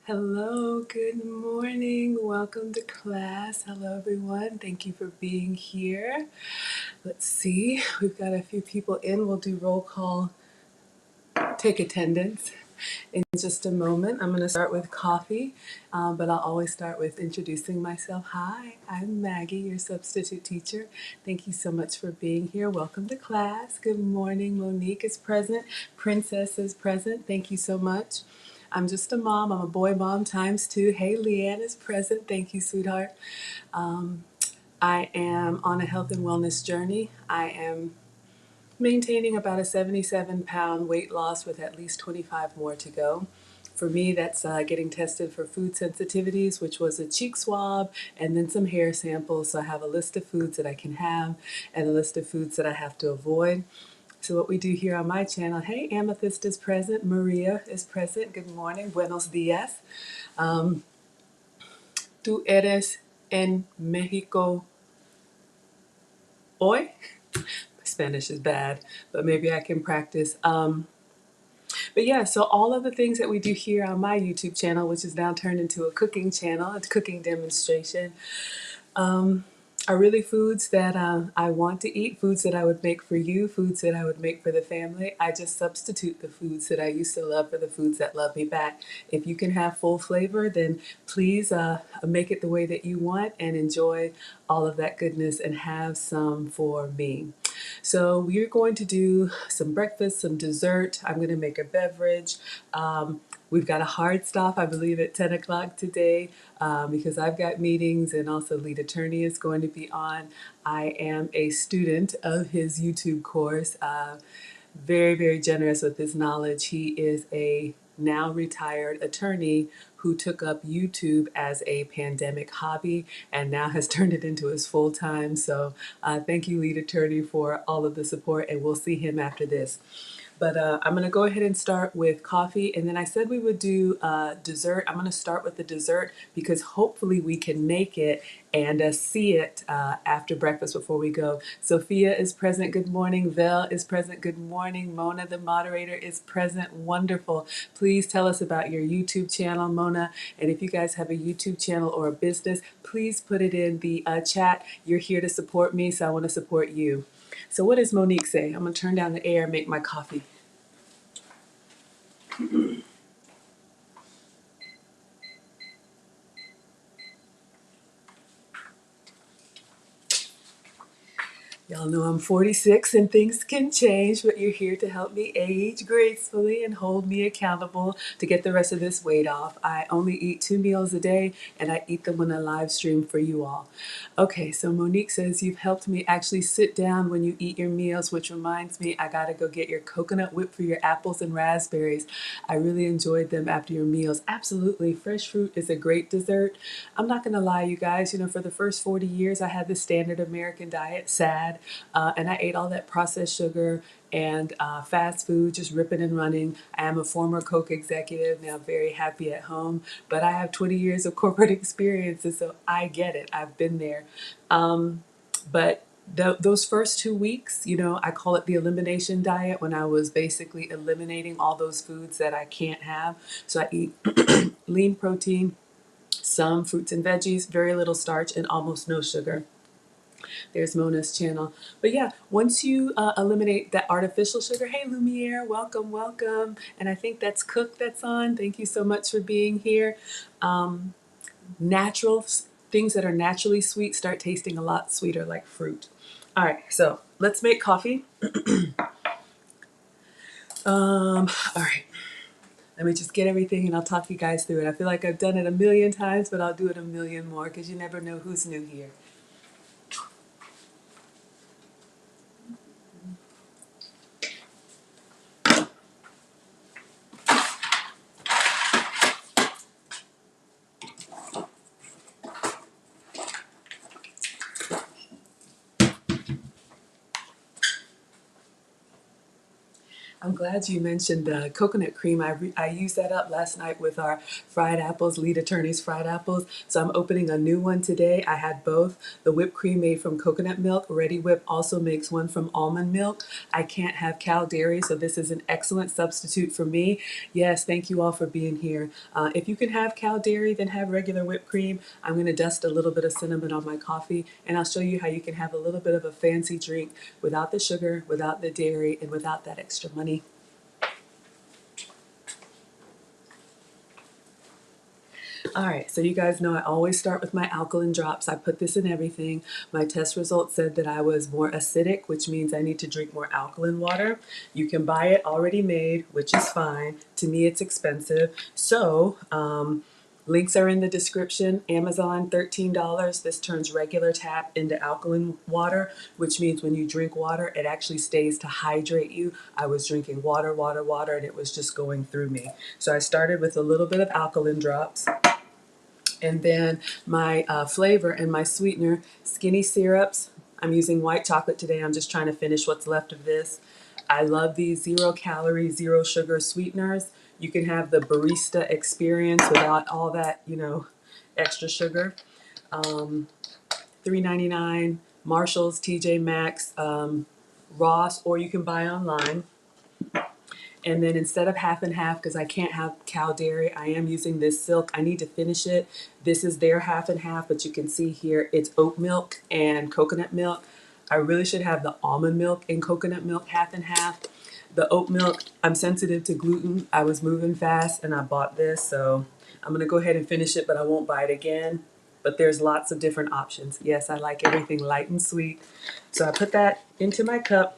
Hello, good morning. Welcome to class. Hello, everyone. Thank you for being here. Let's see, we've got a few people in. We'll do roll call, take attendance in just a moment. I'm going to start with coffee, but I'll always start with introducing myself. Hi, I'm Maggie, your substitute teacher. Thank you so much for being here. Welcome to class. Good morning. Monique is present. Princess is present. Thank you so much. I'm just a mom. I'm a boy mom times two. Hey, Leanne is present. Thank you, sweetheart. I am on a health and wellness journey. I am maintaining about a 77-pound weight loss with at least 25 more to go. For me, that's getting tested for food sensitivities, which was a cheek swab and then some hair samples. So I have a list of foods that I can have and a list of foods that I have to avoid. So what we do here on my channel, hey, Amethyst is present, Maria is present, good morning, buenos dias. Tú eres en Mexico hoy? Spanish is bad, but maybe I can practice. But yeah, so all of the things that we do here on my YouTube channel, which is now turned into a cooking channel, a cooking demonstration, are really foods that I want to eat, foods that I would make for you, foods that I would make for the family. I just substitute the foods that I used to love for the foods that love me back. If you can have full flavor, then please make it the way that you want and enjoy all of that goodness and have some for me. So we're going to do some breakfast, some dessert. I'm going to make a beverage. We've got a hard stop, I believe, at 10 o'clock today because I've got meetings and also lead attorney is going to be on. I am a student of his YouTube course. Very, very generous with his knowledge. He is a now retired attorney who took up YouTube as a pandemic hobby and now has turned it into his full time. So thank you, lead attorney, for all of the support, and we'll see him after this. But I'm going to go ahead and start with coffee. And then I said we would do dessert. I'm going to start with the dessert because hopefully we can make it and see it after breakfast before we go. Sophia is present. Good morning. Vel is present. Good morning. Mona, the moderator, is present. Wonderful. Please tell us about your YouTube channel, Mona. And if you guys have a YouTube channel or a business, please put it in the chat. You're here to support me, so I want to support you. So what does Monique say? I'm going to turn down the air and make my coffee. Y'all know I'm 46 and things can change, but you're here to help me age gracefully and hold me accountable to get the rest of this weight off. I only eat 2 meals a day and I eat them on a live stream for you all. Okay, so Monique says you've helped me actually sit down when you eat your meals, which reminds me I gotta go get your coconut whip for your apples and raspberries. I really enjoyed them after your meals. Absolutely, fresh fruit is a great dessert. I'm not gonna lie, you guys, for the first 40 years I had the standard American diet, sad. And I ate all that processed sugar and fast food, just ripping and running. I am a former Coke executive, now very happy at home, but I have 20 years of corporate experience, and so I get it. I've been there. But those first 2 weeks, I call it the elimination diet when I was basically eliminating all those foods that I can't have. So I eat lean protein, some fruits and veggies, very little starch, and almost no sugar. There's Mona's channel. But yeah, once you eliminate that artificial sugar, hey Lumiere, welcome, welcome. And I think that's Cook that's on. Thank you so much for being here. Natural things that are naturally sweet start tasting a lot sweeter, like fruit. All right, so let's make coffee. All right. Let me just get everything and I'll talk you guys through it. I feel like I've done it a million times, but I'll do it a million more because you never know who's new here. I'm glad you mentioned the coconut cream. I used that up last night with our fried apples, Lead Attorney's fried apples. So I'm opening a new one today. I had both. The whipped cream made from coconut milk. Ready Whip also makes one from almond milk. I can't have cow dairy, so this is an excellent substitute for me. Yes, thank you all for being here. If you can have cow dairy, then have regular whipped cream. I'm going to dust a little bit of cinnamon on my coffee, and I'll show you how you can have a little bit of a fancy drink without the sugar, without the dairy, and without that extra money. All right, so you guys know I always start with my alkaline drops. I put this in everything. My test results said that I was more acidic, which means I need to drink more alkaline water. You can buy it already made, which is fine. To me, it's expensive. So, links are in the description. Amazon, $13. This turns regular tap into alkaline water, which means when you drink water, it actually stays to hydrate you. I was drinking water, water, water, and it was just going through me. So I started with a little bit of alkaline drops. And then my flavor and my sweetener, Skinny Syrups. I'm using white chocolate today. I'm just trying to finish what's left of this. I love these 0-calorie, 0-sugar sweeteners. You can have the barista experience without all that, extra sugar. $3.99, Marshalls, TJ Maxx, Ross, or you can buy online. And then instead of half and half, because I can't have cow dairy, I am using this Silk. I need to finish it. This is their half and half, but you can see here it's oat milk and coconut milk. I really should have the almond milk and coconut milk half and half. The oat milk, I'm sensitive to gluten. I was moving fast and I bought this, so I'm going to go ahead and finish it, but I won't buy it again. But there's lots of different options. Yes, I like everything light and sweet. So I put that into my cup,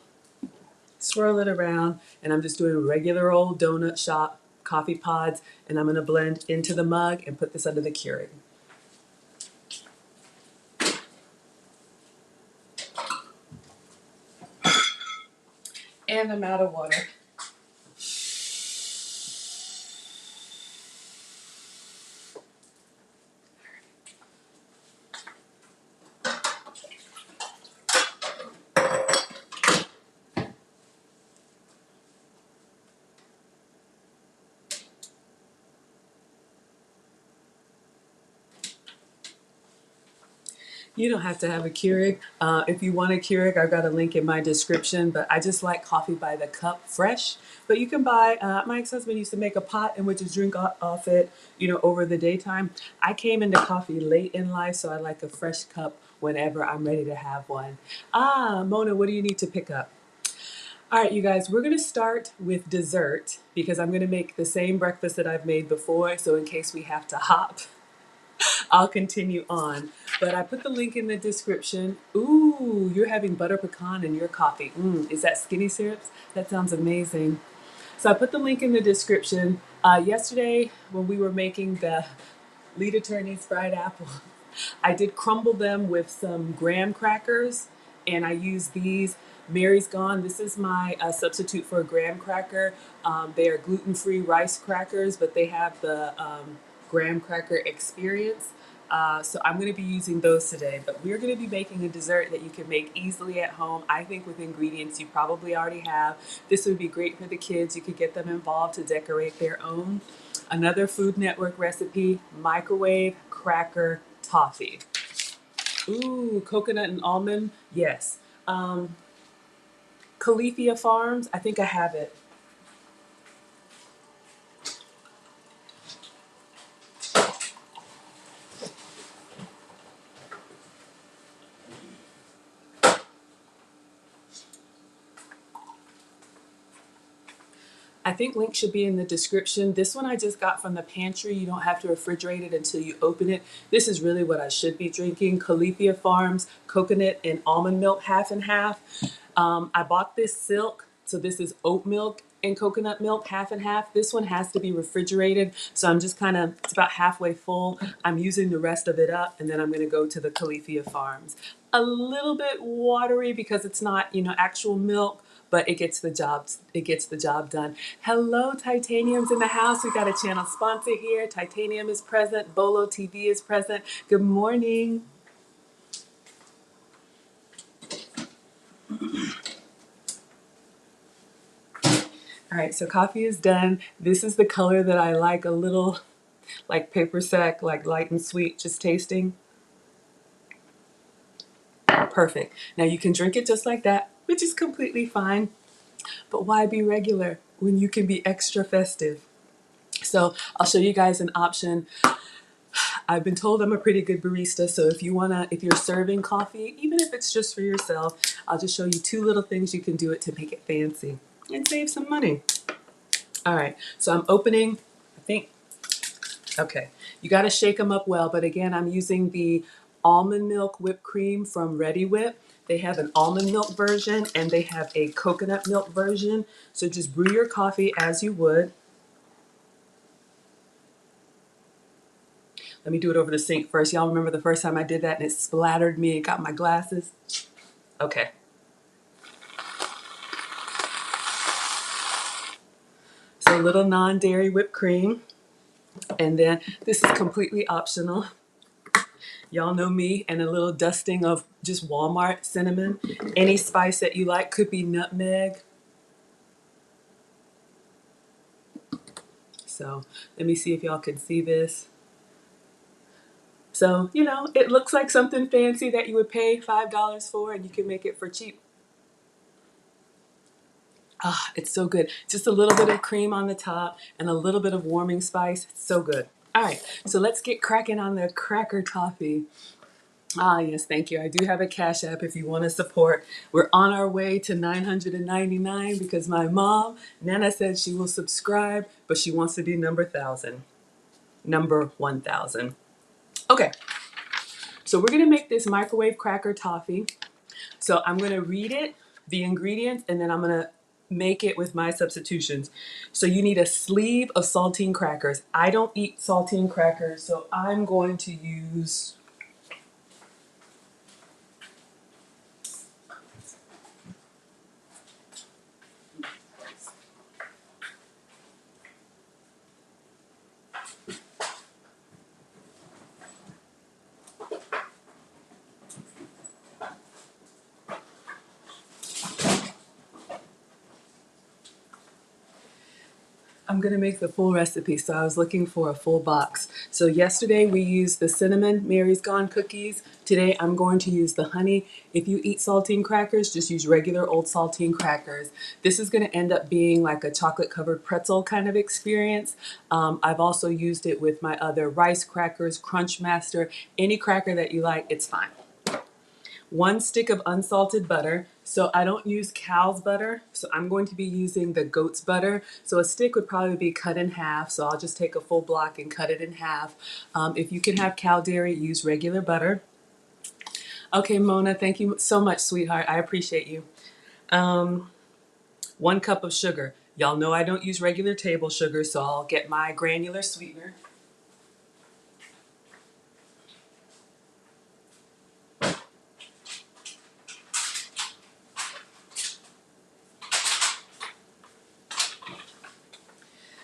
swirl it around, and I'm just doing a regular old donut shop coffee pods, and I'm going to blend into the mug and put this under the Keurig. And I'm out of water. You don't have to have a Keurig. If you want a Keurig, I've got a link in my description, but I just like coffee by the cup fresh. But you can buy, my ex-husband used to make a pot and would just drink off it, over the daytime. I came into coffee late in life, so I like a fresh cup whenever I'm ready to have one. Mona, what do you need to pick up? All right, you guys, we're going to start with dessert because I'm going to make the same breakfast that I've made before. So in case we have to hop, I'll continue on. But I put the link in the description. Ooh, you're having butter pecan in your coffee. Is that Skinny Syrups? That sounds amazing. So I put the link in the description. Yesterday, when we were making the Lead Attorney's fried apple, I did crumble them with some graham crackers, and I used these. Mary's Gone. This is my substitute for a graham cracker. They are gluten-free rice crackers, but they have the graham cracker experience. So I'm going to be using those today, but we're going to be making a dessert that you can make easily at home. I think with ingredients you probably already have. This would be great for the kids. You could get them involved to decorate their own. Another Food Network recipe, microwave cracker toffee. Ooh, coconut and almond, yes. Califia Farms, I think I have it. I think links should be in the description. This one I just got from the pantry. You don't have to refrigerate it until you open it. This is really what I should be drinking. Califia Farms, coconut and almond milk, half and half. I bought this Silk, so this is oat milk and coconut milk, half and half. This one has to be refrigerated, so I'm just it's about halfway full. I'm using the rest of it up, and then I'm gonna go to the Califia Farms. A little bit watery because it's not, actual milk, but it gets the job done. Hello, Titanium's in the house. We got a channel sponsor here. Titanium is present. Bolo TV is present. Good morning. All right, so coffee is done. This is the color that I like, a little like paper sack, like light and sweet, just tasting. Perfect. Now you can drink it just like that, which is completely fine. But why be regular when you can be extra festive? So I'll show you guys an option. I've been told I'm a pretty good barista, so if you're serving coffee, even if it's just for yourself, I'll just show you two little things you can do it to make it fancy and save some money. All right, so I'm opening, I think, okay. You got to shake them up well, but again, I'm using the almond milk whipped cream from Ready Whip. They have an almond milk version and they have a coconut milk version. So just brew your coffee as you would. Let me do it over the sink first. Y'all remember the first time I did that and it splattered me and got my glasses? Okay. So a little non-dairy whipped cream. And then this is completely optional. Y'all know me, and a little dusting of just Walmart cinnamon. Any spice that you like, could be nutmeg. So let me see if y'all can see this. So, you know, it looks like something fancy that you would pay $5 for, and you can make it for cheap. Ah, it's so good. Just a little bit of cream on the top and a little bit of warming spice. It's so good. All right, so let's get cracking on the cracker toffee. Ah, yes, thank you. I do have a Cash App if you want to support. We're on our way to 999 because my mom, Nana, said she will subscribe, but she wants to be number 1,000. Number 1,000. Okay, so we're going to make this microwave cracker toffee. So I'm going to read it, the ingredients, and then I'm going to make it with my substitutions. So you need a sleeve of saltine crackers. I don't eat saltine crackers, so I'm going to use... I'm going to make the full recipe, so I was looking for a full box. So yesterday we used the cinnamon Mary's Gone cookies. Today I'm going to use the honey. If you eat saltine crackers, just use regular old saltine crackers. This is going to end up being like a chocolate covered pretzel kind of experience. I've also used it with my other rice crackers, Crunch Master, any cracker that you like, it's fine. 1 stick of unsalted butter. So I don't use cow's butter, so I'm going to be using the goat's butter. So a stick would probably be cut in half, so I'll just take a full block and cut it in half. If you can have cow dairy, use regular butter. Okay, Mona, thank you so much, sweetheart. I appreciate you. 1 cup of sugar. Y'all know I don't use regular table sugar, so I'll get my granular sweetener.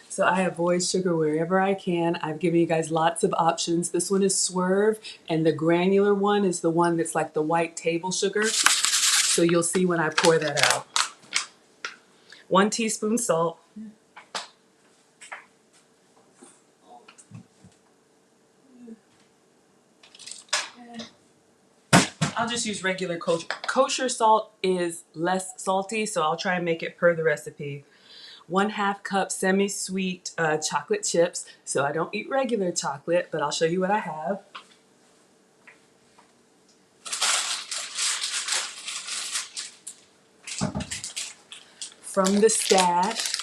So I avoid sugar wherever I can. I've given you guys lots of options. This one is Swerve, and the granular one is the one that's like the white table sugar. So you'll see when I pour that out. 1 teaspoon salt. I'll just use regular kosher. Kosher salt is less salty, so I'll try and make it per the recipe. 1/2 cup semi-sweet chocolate chips. So I don't eat regular chocolate, but I'll show you what I have. From the stash.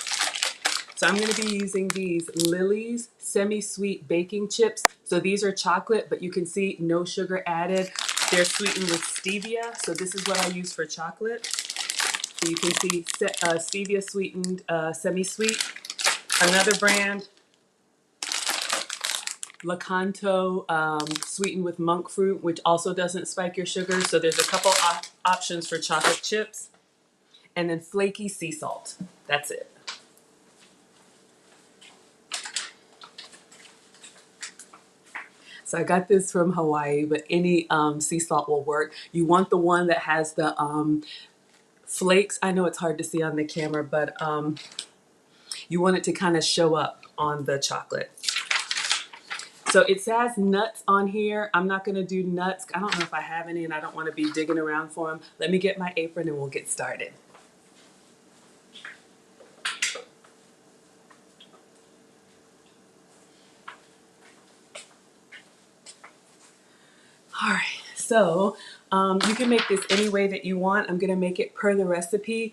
So I'm going to be using these Lily's semi-sweet baking chips. So these are chocolate, but you can see no sugar added. They're sweetened with stevia. So this is what I use for chocolate. So you can see stevia sweetened semi-sweet. Another brand, Lakanto, sweetened with monk fruit, which also doesn't spike your sugar. So there's a couple options for chocolate chips. And then flaky sea salt. That's it. So I got this from Hawaii, but any sea salt will work. You want the one that has the flakes. I know it's hard to see on the camera, but You want it to kind of show up on the chocolate. So it says nuts on here. I'm not going to do nuts. I don't know if I have any and I don't want to be digging around for them. Let me get my apron and we'll get started. All right, so you can make this any way that you want. I'm going to make it per the recipe.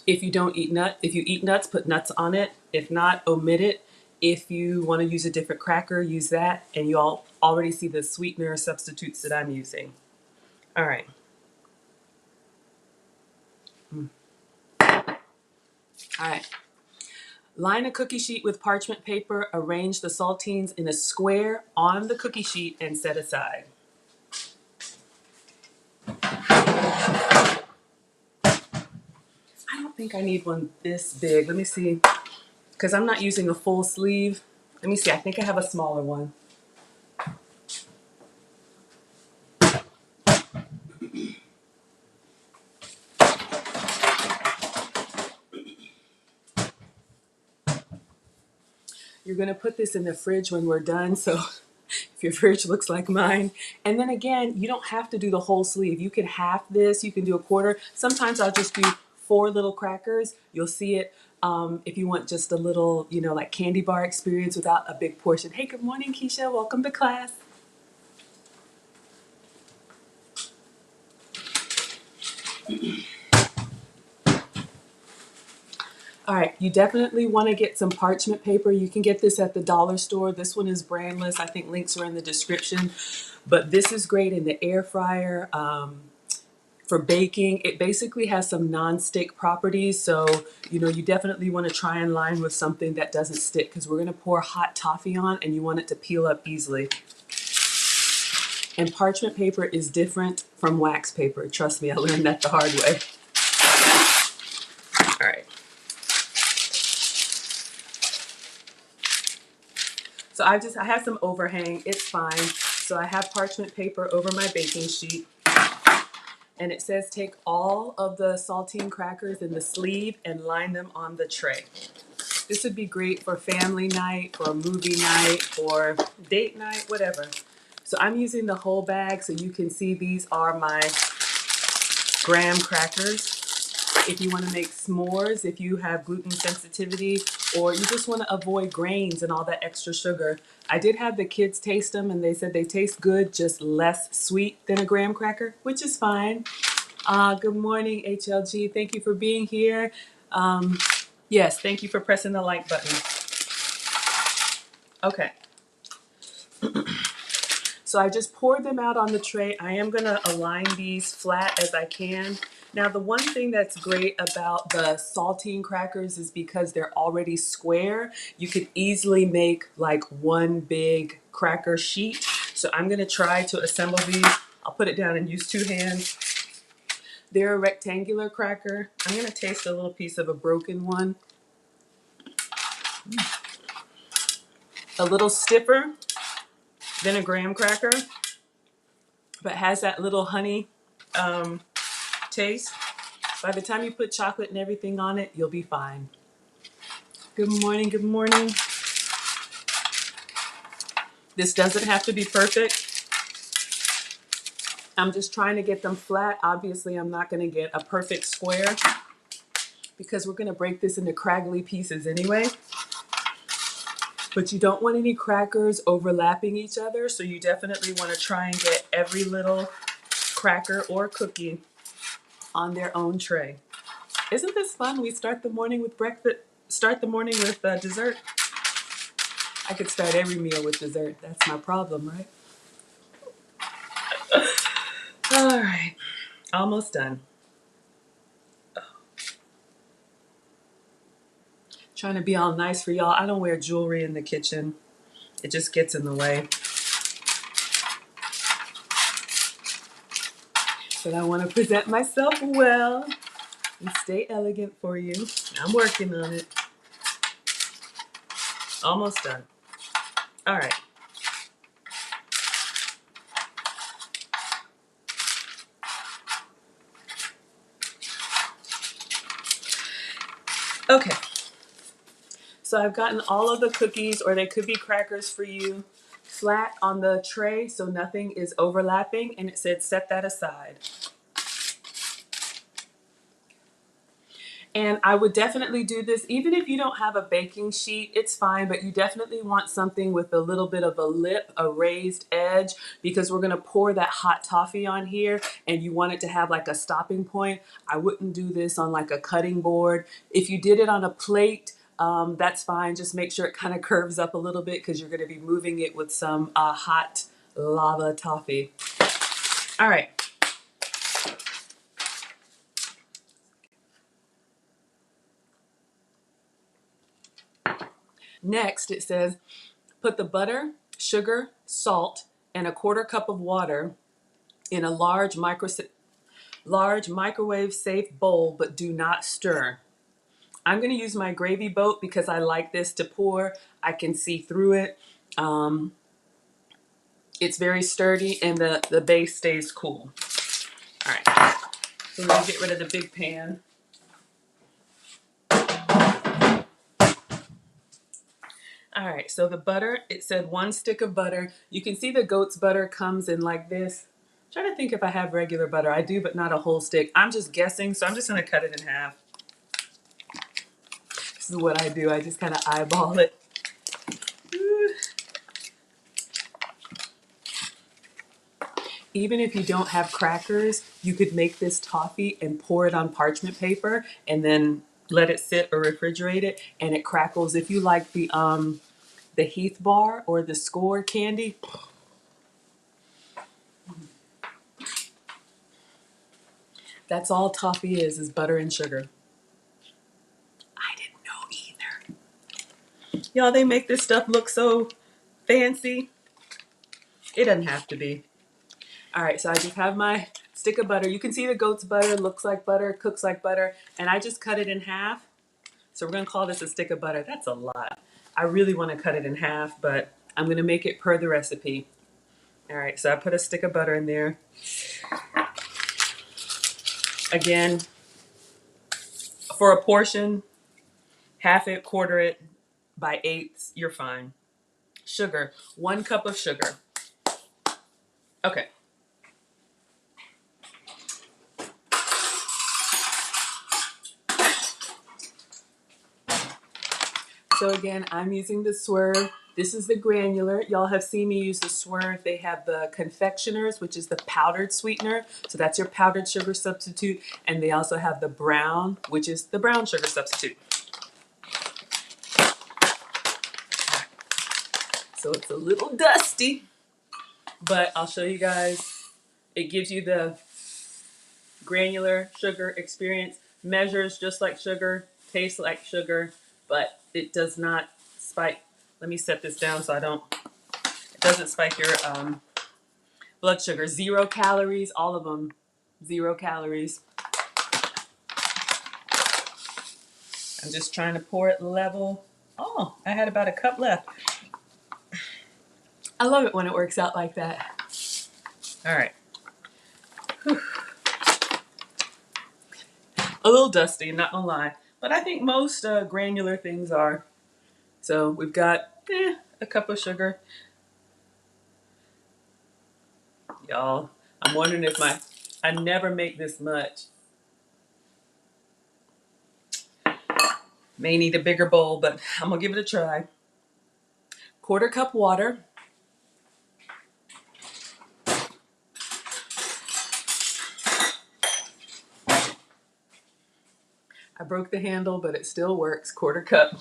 If you don't eat nuts, if you eat nuts, put nuts on it. If not, omit it. If you want to use a different cracker, use that. And you all already see the sweetener substitutes that I'm using. All right. All right. Line a cookie sheet with parchment paper. Arrange the saltines in a square on the cookie sheet and set aside. I don't think I need one this big. Let me see. Because I'm not using a full sleeve. Let me see. I think I have a smaller one. You're going to put this in the fridge when we're done. So if your fridge looks like mine. And then again, you don't have to do the whole sleeve. You can half this. You can do a quarter. Sometimes I'll just do 4 little crackers. You'll see it if you want just a little, you know, like candy bar experience without a big portion. Hey, good morning, Keisha. Welcome to class. All right, you definitely want to get some parchment paper. You can get this at the dollar store. This one is Brandless. I think links are in the description. But this is great in the air fryer for baking. It basically has some non-stick properties. So, you know, you definitely want to try and line with something that doesn't stick because we're going to pour hot toffee on and you want it to peel up easily. And parchment paper is different from wax paper. Trust me, I learned that the hard way. All right. So I have some overhang, it's fine. So I have parchment paper over my baking sheet. And it says take all of the saltine crackers in the sleeve and line them on the tray. This would be great for family night, for a movie night, for date night, whatever. So I'm using the whole bag so you can see these are my graham crackers. If you want to make s'mores, if you have gluten sensitivity, or you just want to avoid grains and all that extra sugar. I did have the kids taste them and they said they taste good, just less sweet than a graham cracker, which is fine. Good morning, HLG. Thank you for being here. Yes, thank you for pressing the like button. Okay. So I just poured them out on the tray. I am going to align these flat as I can. Now, the one thing that's great about the saltine crackers is because they're already square, you could easily make like one big cracker sheet. So I'm going to try to assemble these. I'll put it down and use 2 hands. They're a rectangular cracker. I'm going to taste a little piece of a broken one. A little stiffer than a graham cracker, but has that little honey taste. By the time you put chocolate and everything on it, you'll be fine. Good morning, good morning. This doesn't have to be perfect. I'm just trying to get them flat. Obviously, I'm not going to get a perfect square because we're going to break this into craggly pieces anyway. But you don't want any crackers overlapping each other, so you definitely want to try and get every little cracker or cookie on their own tray. Isn't this fun? We start the morning with breakfast, start the morning with dessert. I could start every meal with dessert. That's my problem, right? All right, almost done. Trying to be all nice for y'all. I don't wear jewelry in the kitchen. It just gets in the way. But I want to present myself well and stay elegant for you. I'm working on it. Almost done. All right. Okay, so I've gotten all of the cookies, or they could be crackers for you, flat on the tray so nothing is overlapping, and it said set that aside. And I would definitely do this, even if you don't have a baking sheet, it's fine, but you definitely want something with a little bit of a lip, a raised edge, because we're gonna pour that hot toffee on here and you want it to have like a stopping point. I wouldn't do this on like a cutting board. If you did it on a plate, that's fine. Just make sure it kind of curves up a little bit because you're gonna be moving it with some hot lava toffee. All right. Next, it says, put the butter, sugar, salt, and a 1/4 cup of water in a large microwave safe bowl, but do not stir. I'm going to use my gravy boat because I like this to pour. I can see through it. It's very sturdy and the base stays cool. All right, so I'm going to get rid of the big pan. All right, so the butter, it said 1 stick of butter. You can see the goat's butter comes in like this. I'm trying to think if I have regular butter. I do, but not a whole stick. I'm just guessing, so I'm just gonna cut it in half. This is what I do. I just kind of eyeball it. Even if you don't have crackers, you could make this toffee and pour it on parchment paper and then let it sit or refrigerate it, and it crackles. If you like the Heath bar or the Score candy, that's all toffee is butter and sugar. I didn't know either. Y'all, they make this stuff look so fancy. It doesn't have to be. All right, so I just have my stick of butter. You can see the goat's butter looks like butter, cooks like butter, and I just cut it in half. So we're gonna call this a stick of butter. That's a lot. I really wanna cut it in half, but I'm gonna make it per the recipe. All right, so I put a stick of butter in there. Again, for a portion, half it, quarter it by eighths, you're fine. Sugar, 1 cup of sugar. Okay. So again, I'm using the Swerve. This is the granular. Y'all have seen me use the Swerve. They have the confectioners, which is the powdered sweetener. So that's your powdered sugar substitute. And they also have the brown, which is the brown sugar substitute. So it's a little dusty, but I'll show you guys. It gives you the granular sugar experience. Measures just like sugar, tastes like sugar, but it does not spike. Let me set this down so it doesn't spike your blood sugar. 0 calories, all of them 0 calories. I'm just trying to pour it level. Oh, I had about a cup left. I love it when it works out like that. All right. Whew. A little dusty, not gonna lie, but I think most granular things are. So we've got a cup of sugar. Y'all, I'm wondering if I never make this much. May need a bigger bowl, but I'm gonna give it a try. 1/4 cup water. I broke the handle, but it still works. 1/4 cup.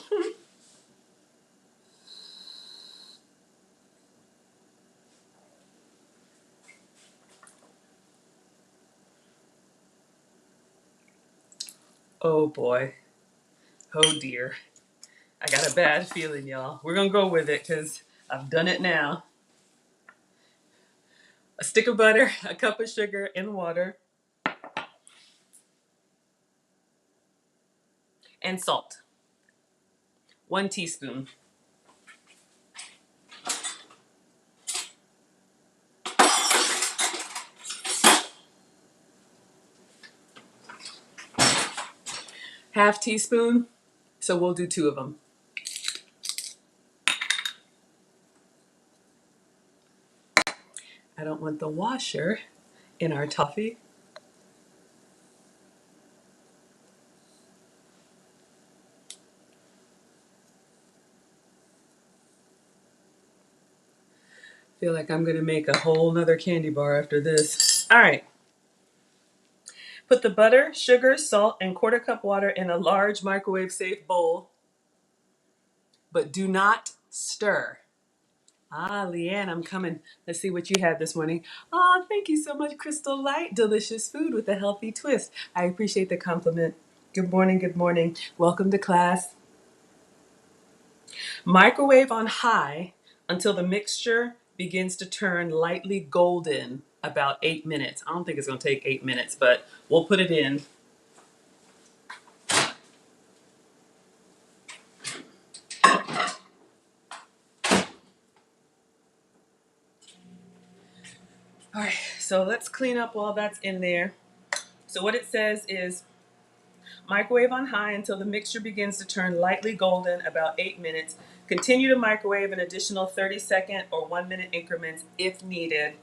Oh boy. Oh dear. I got a bad feeling, y'all. We're gonna go with it because I've done it now. A stick of butter, a cup of sugar, and water. And salt. 1 teaspoon. Half teaspoon So we'll do 2 of them. I don't want the washer in our toffee. Feel like I'm gonna make a whole nother candy bar after this. All right. Put the butter, sugar, salt, and 1/4 cup water in a large microwave safe bowl, but do not stir. Ah, Leanne, I'm coming. Let's see what you had this morning. Oh, thank you so much, Crystal Light. Delicious food with a healthy twist. I appreciate the compliment. Good morning, good morning. Welcome to class. Microwave on high until the mixture begins to turn lightly golden, about 8 minutes. I don't think it's going to take 8 minutes, but we'll put it in. All right, so let's clean up while that's in there. So what it says is microwave on high until the mixture begins to turn lightly golden, about 8 minutes. Continue to microwave an additional 30-second or 1-minute increments if needed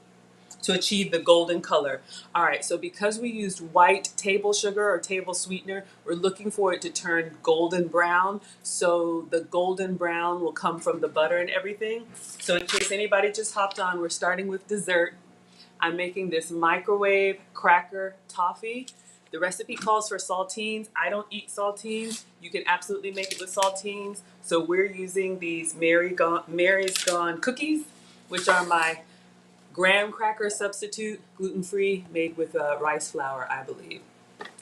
to achieve the golden color. All right, so because we used white table sugar or table sweetener, we're looking for it to turn golden brown. So the golden brown will come from the butter and everything. So in case anybody just hopped on, we're starting with dessert. I'm making this microwave cracker toffee. The recipe calls for saltines. I don't eat saltines. You can absolutely make it with saltines. So we're using these Mary's Gone cookies, which are my graham cracker substitute, gluten-free, made with rice flour, I believe.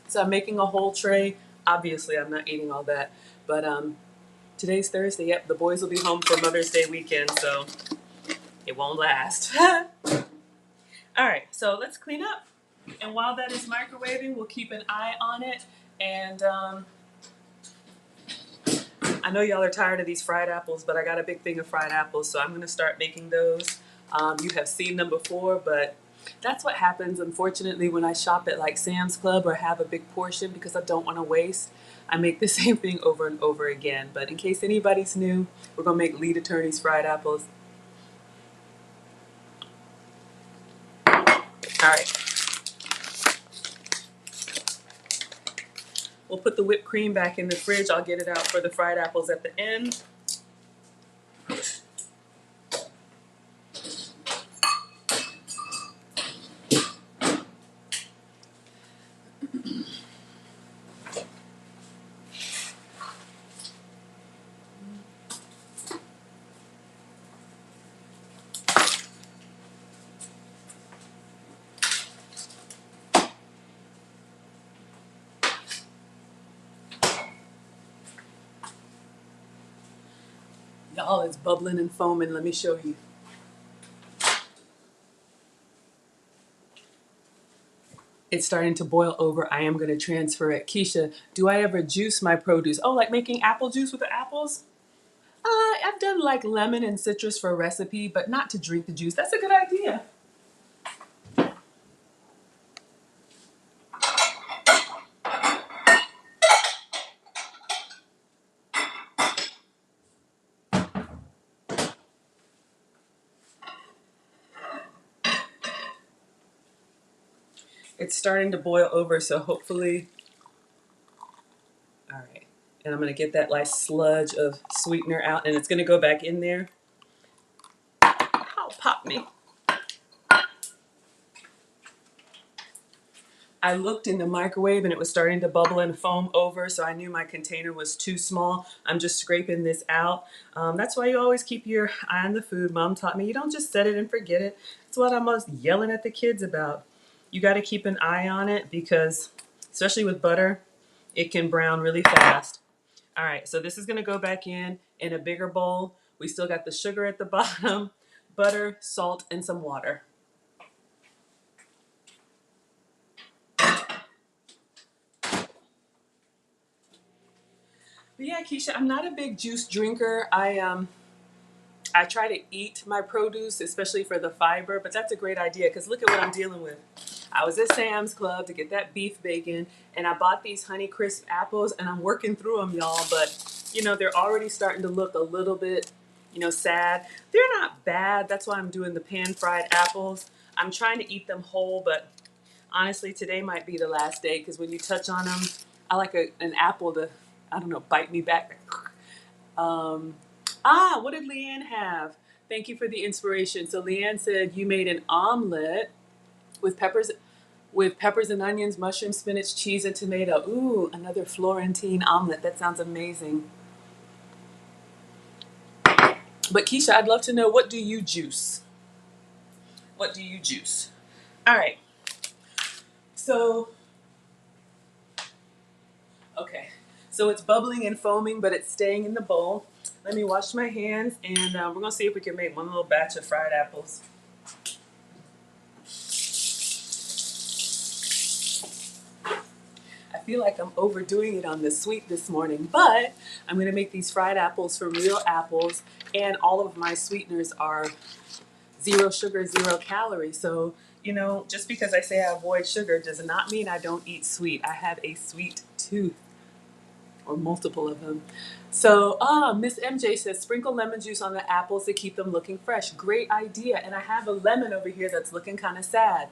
So I'm making a whole tray. Obviously, I'm not eating all that. But today's Thursday. Yep, the boys will be home for Mother's Day weekend, so it won't last. All right, so let's clean up. And while that is microwaving, we'll keep an eye on it. And I know y'all are tired of these fried apples, but I got a big thing of fried apples, so I'm going to start making those. You have seen them before, but that's what happens, unfortunately, when I shop at like Sam's Club or have a big portion because I don't want to waste. I make the same thing over and over again. But in case anybody's new, we're going to make Lead Attorney's fried apples. All right. We'll put the whipped cream back in the fridge. I'll get it out for the fried apples at the end. Y'all, it's bubbling and foaming. Let me show you. It's starting to boil over. I am going to transfer it. Keisha, do I ever juice my produce? Oh, like making apple juice with the apples? I've done like lemon and citrus for a recipe, but not to drink the juice. That's a good idea. It's starting to boil over, so hopefully, all right. And I'm going to get that like sludge of sweetener out, and it's going to go back in there. Oh, pop me. I looked in the microwave and it was starting to bubble and foam over, so I knew my container was too small. I'm just scraping this out. That's why you always keep your eye on the food. Mom taught me you don't just set it and forget it. That's what I'm always yelling at the kids about. You got to keep an eye on it because, especially with butter, it can brown really fast. All right, so this is going to go back in a bigger bowl. We still got the sugar at the bottom, butter, salt, and some water. But yeah, Keisha, I'm not a big juice drinker. I try to eat my produce, especially for the fiber, but that's a great idea because look at what I'm dealing with. I was at Sam's Club to get that beef bacon, and I bought these Honeycrisp apples, and I'm working through them, y'all. But you know, they're already starting to look a little bit, you know, sad. They're not bad. That's why I'm doing the pan-fried apples. I'm trying to eat them whole, but honestly, today might be the last day because when you touch on them, I like an apple to, I don't know, bite me back. What did Leanne have? Thank you for the inspiration. So Leanne said you made an omelet with peppers and onions, mushroom, spinach, cheese, and tomato. Ooh, another Florentine omelet. That sounds amazing. But Keisha, I'd love to know, what do you juice? What do you juice? All right. So, okay. So it's bubbling and foaming, but it's staying in the bowl. Let me wash my hands, and we're going to see if we can make one little batch of fried apples. I feel like I'm overdoing it on the sweet this morning, but I'm going to make these fried apples from real apples, and all of my sweeteners are 0 sugar, 0 calories. So, you know, just because I say I avoid sugar does not mean I don't eat sweet. I have a sweet tooth, or multiple of them. So, Miss MJ says, sprinkle lemon juice on the apples to keep them looking fresh. Great idea. And I have a lemon over here that's looking kind of sad.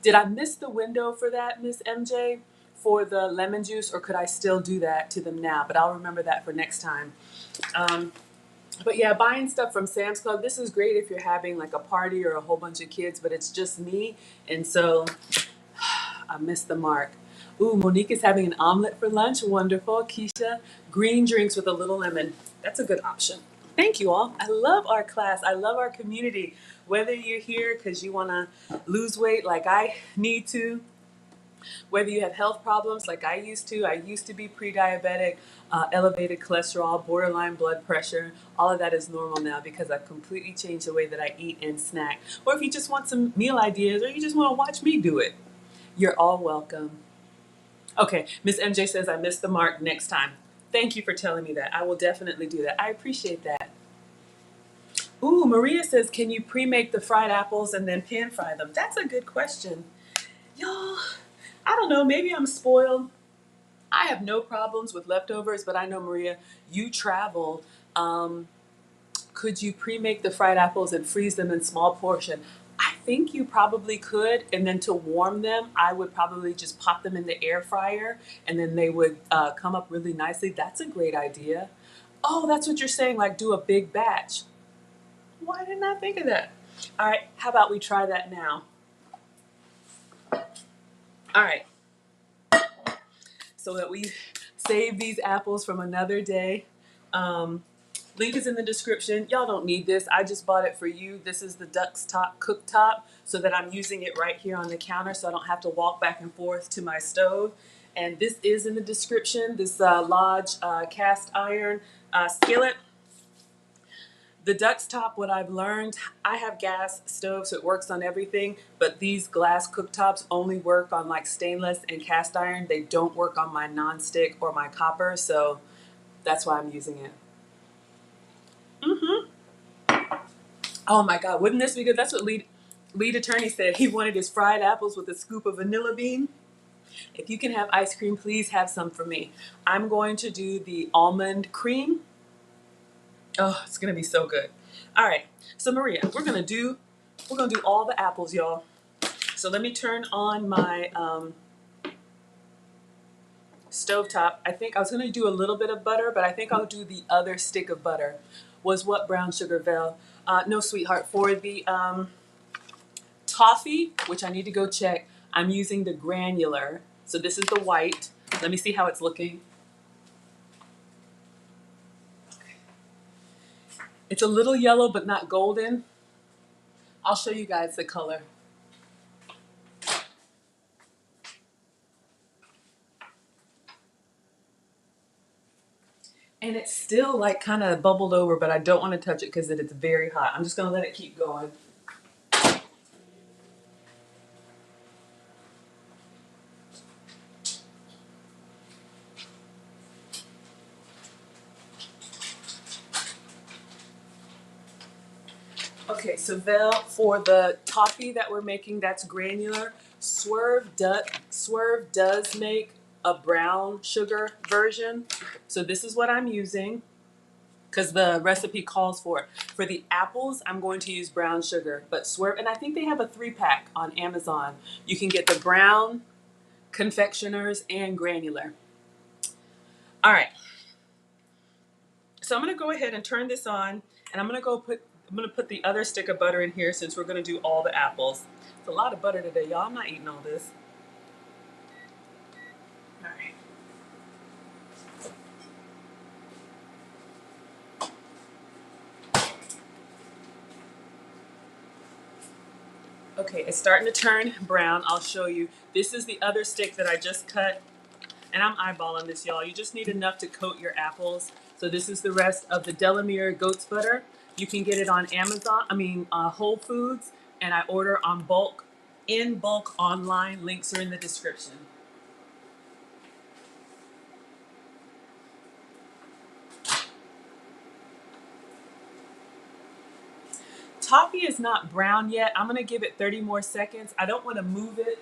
Did I miss the window for that, Miss MJ, for the lemon juice, or could I still do that to them now? But I'll remember that for next time. But yeah, buying stuff from Sam's Club, this is great if you're having like a party or a whole bunch of kids, but it's just me. And so I missed the mark. Ooh, Monique is having an omelet for lunch. Wonderful. Keisha, green drinks with a little lemon. That's a good option. Thank you all. I love our class. I love our community. Whether you're here because you want to lose weight like I need to, whether you have health problems like I used to be pre-diabetic, elevated cholesterol, borderline blood pressure. All of that is normal now because I've completely changed the way that I eat and snack. Or if you just want some meal ideas or you just want to watch me do it, you're all welcome. Okay, Miss MJ says I missed the mark next time. Thank you for telling me that. I will definitely do that. I appreciate that. Ooh, Maria says, can you pre-make the fried apples and then pan fry them? That's a good question. Y'all, I don't know, maybe I'm spoiled. I have no problems with leftovers, but I know, Maria, you travel. Could you pre-make the fried apples and freeze them in small portion? I think you probably could, and then to warm them, I would probably just pop them in the air fryer, and then they would come up really nicely. That's a great idea. Oh, that's what you're saying, like do a big batch. Why didn't I think of that? All right, how about we try that now? All right, so that we save these apples from another day. Link is in the description. Y'all don't need this. I just bought it for you. This is the Duck's Top cooktop so that I'm using it right here on the counter so I don't have to walk back and forth to my stove. And this is in the description, this Lodge cast iron skillet. The Duck's Top, what I've learned, I have gas stove, so it works on everything, but these glass cooktops only work on like stainless and cast iron. They don't work on my nonstick or my copper, so that's why I'm using it. Oh my God, wouldn't this be good? That's what lead attorney said. He wanted his fried apples with a scoop of vanilla bean. If you can have ice cream, please have some for me. I'm going to do the almond cream. Oh, it's gonna be so good. All right, so Maria, we're gonna do all the apples, y'all. So let me turn on my stovetop. I think I was gonna do a little bit of butter, but I think I'll do the other stick of butter. Was what brown sugar, Vel? No, sweetheart. For the toffee, which I need to go check, I'm using the granular. So this is the white. Let me see how it's looking. It's a little yellow, but not golden. I'll show you guys the color. And it's still like kind of bubbled over, but I don't want to touch it because it's very hot. I'm just going to let it keep going. Okay, so Vel, for the toffee that we're making, that's granular. Swerve does make a brown sugar version. So this is what I'm using because the recipe calls for it. For the apples, I'm going to use brown sugar, but Swerve, and I think they have a 3-pack on Amazon. You can get the brown, confectioners, and granular. All right. So I'm going to go ahead and turn this on, and I'm going to put the other stick of butter in here since we're going to do all the apples. It's a lot of butter today, y'all. I'm not eating all this. All right. Okay, it's starting to turn brown. I'll show you. This is the other stick that I just cut, and I'm eyeballing this, y'all. You just need enough to coat your apples. So this is the rest of the Delamere goat's butter. You can get it on Amazon, Whole Foods, and I order in bulk online. Links are in the description. Toffee is not brown yet. I'm gonna give it 30 more seconds. I don't wanna move it.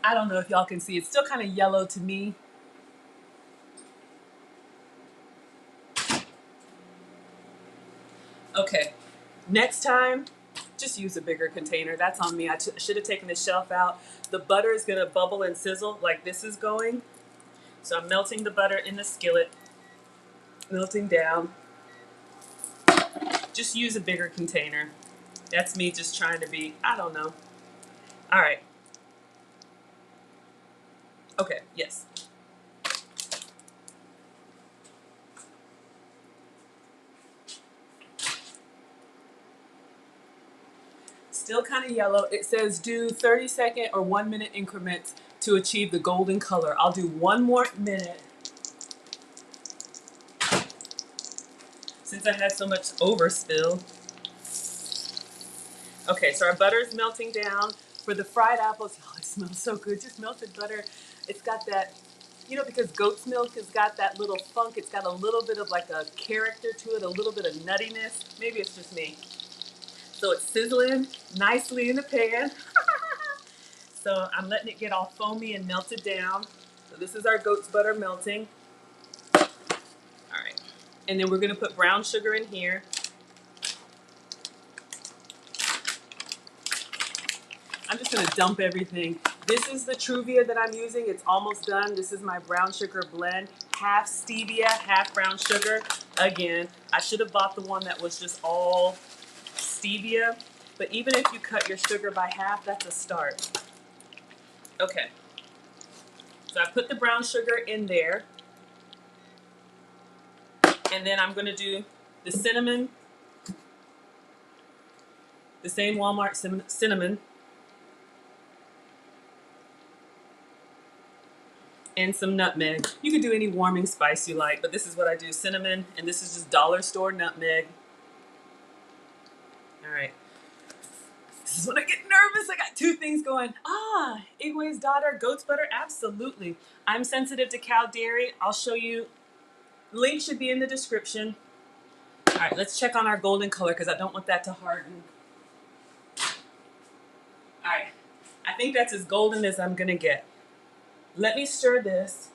I don't know if y'all can see. It's still kind of yellow to me. Okay, next time, just use a bigger container. That's on me. I should have taken the shelf out. The butter is gonna bubble and sizzle like this is going. So I'm melting the butter in the skillet, melting down. Just use a bigger container. That's me just trying to be, I don't know. All right. Okay, yes. Still kind of yellow. It says do 30-second or 1-minute increments to achieve the golden color. I'll do 1 more minute. Since I had so much overspill. Okay, so our butter is melting down. For the fried apples, oh, it smells so good. Just melted butter. It's got that, because goat's milk has got that little funk. It's got a little bit of like a character to it, a little bit of nuttiness. Maybe it's just me. So it's sizzling nicely in the pan. So I'm letting it get all foamy and melted down. So this is our goat's butter melting. All right. And then we're gonna put brown sugar in here. I'm just gonna dump everything. This is the Truvia that I'm using. It's almost done. This is my brown sugar blend. Half stevia, half brown sugar. Again, I should have bought the one that was just all stevia, but even if you cut your sugar by half, that's a start. Okay, so I put the brown sugar in there, and then I'm gonna do the cinnamon, the same Walmart cinnamon, and some nutmeg. You can do any warming spice you like, but this is what I do, cinnamon, and this is just dollar store nutmeg. All right. This is when I get nervous. I got 2 things going. Igwe's daughter, goat's butter, absolutely. I'm sensitive to cow dairy. I'll show you. Link should be in the description. All right, let's check on our golden color because I don't want that to harden. All right, I think that's as golden as I'm gonna get. Let me stir this.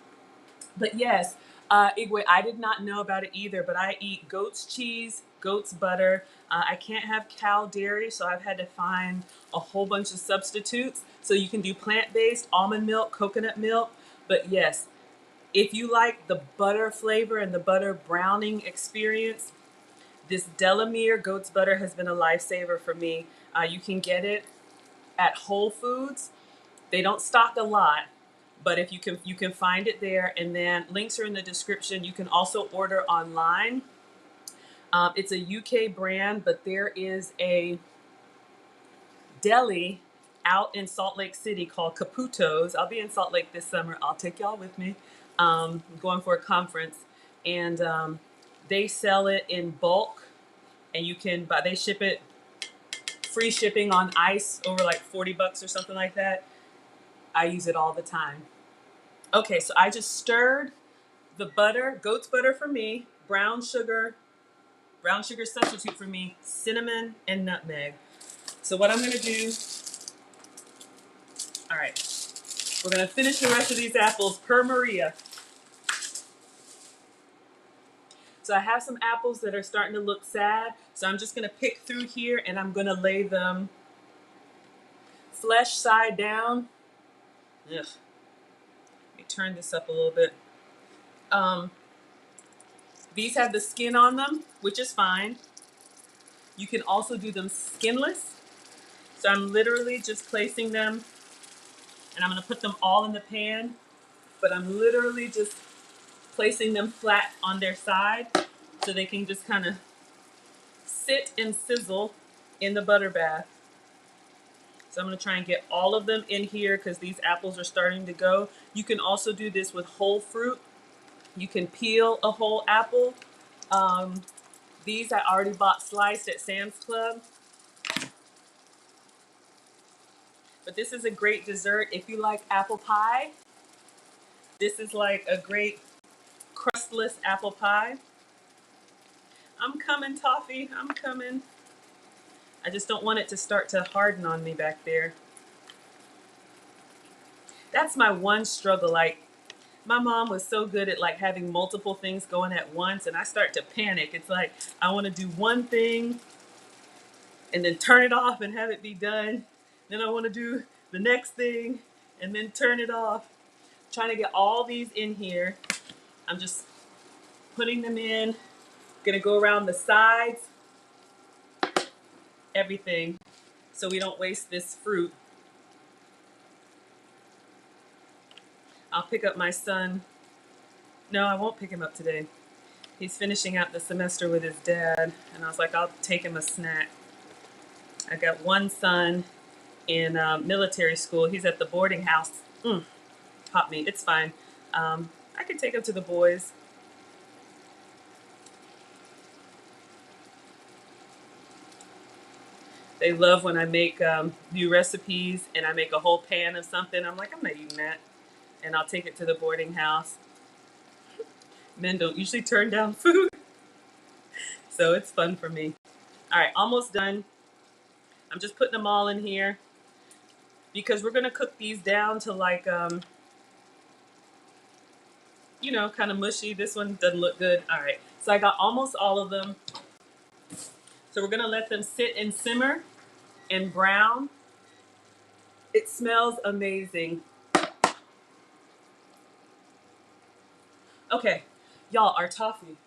But yes, Igwe, I did not know about it either, but I eat goat's cheese, goat's butter. I can't have cow dairy, so I've had to find a whole bunch of substitutes. So you can do plant-based, almond milk, coconut milk. But yes, if you like the butter flavor and the butter browning experience, this Delamere goat's butter has been a lifesaver for me. You can get it at Whole Foods. They don't stock a lot, but if you can find it there, and then links are in the description. You can also order online. It's a UK brand, but there is a deli out in Salt Lake City called Caputo's. I'll be in Salt Lake this summer. I'll take y'all with me. I'm going for a conference, and they sell it in bulk, and you can buy. They ship it free shipping on ice over like $40 or something like that. I use it all the time. Okay, so I just stirred the butter, goat's butter for me, brown sugar substitute for me, cinnamon and nutmeg. So what I'm gonna do right, we're gonna finish the rest of these apples per Maria. So I have some apples that are starting to look sad. So I'm just gonna pick through here and I'm gonna lay them flesh side down. Ugh. Let me turn this up a little bit. These have the skin on them, which is fine. You can also do them skinless. So I'm literally just placing them, and I'm gonna put them all in the pan, but I'm literally just placing them flat on their side so they can just kind of sit and sizzle in the butter bath. So I'm gonna try and get all of them in here because these apples are starting to go. You can also do this with whole fruit. You can peel a whole apple. These I already bought sliced at Sam's Club. But this is a great dessert if you like apple pie. This is like a great crustless apple pie. I'm coming, Toffee, I'm coming. I just don't want it to start to harden on me back there. That's my one struggle. Like, my mom was so good at like having multiple things going at once, and I start to panic. It's like I want to do one thing and then turn it off and have it be done. Then I want to do the next thing and then turn it off. Trying to get all these in here. I'm just putting them in. Gonna go around the sides, everything, so we don't waste this fruit. I'll pick up my son. No, I won't pick him up today. He's finishing out the semester with his dad, and I was like, I'll take him a snack. I got one son in military school. He's at the boarding house. Pop me, it's fine. I can take him to the boys. They love when I make new recipes and I make a whole pan of something. I'm like, I'm not eating that. And I'll take it to the boarding house. Men don't usually turn down food, so it's fun for me. All right, almost done. I'm just putting them all in here because we're gonna cook these down to like, you know, kind of mushy. This one doesn't look good. All right, so I got almost all of them. So we're gonna let them sit and simmer and brown. It smells amazing. Okay, y'all, our toffee.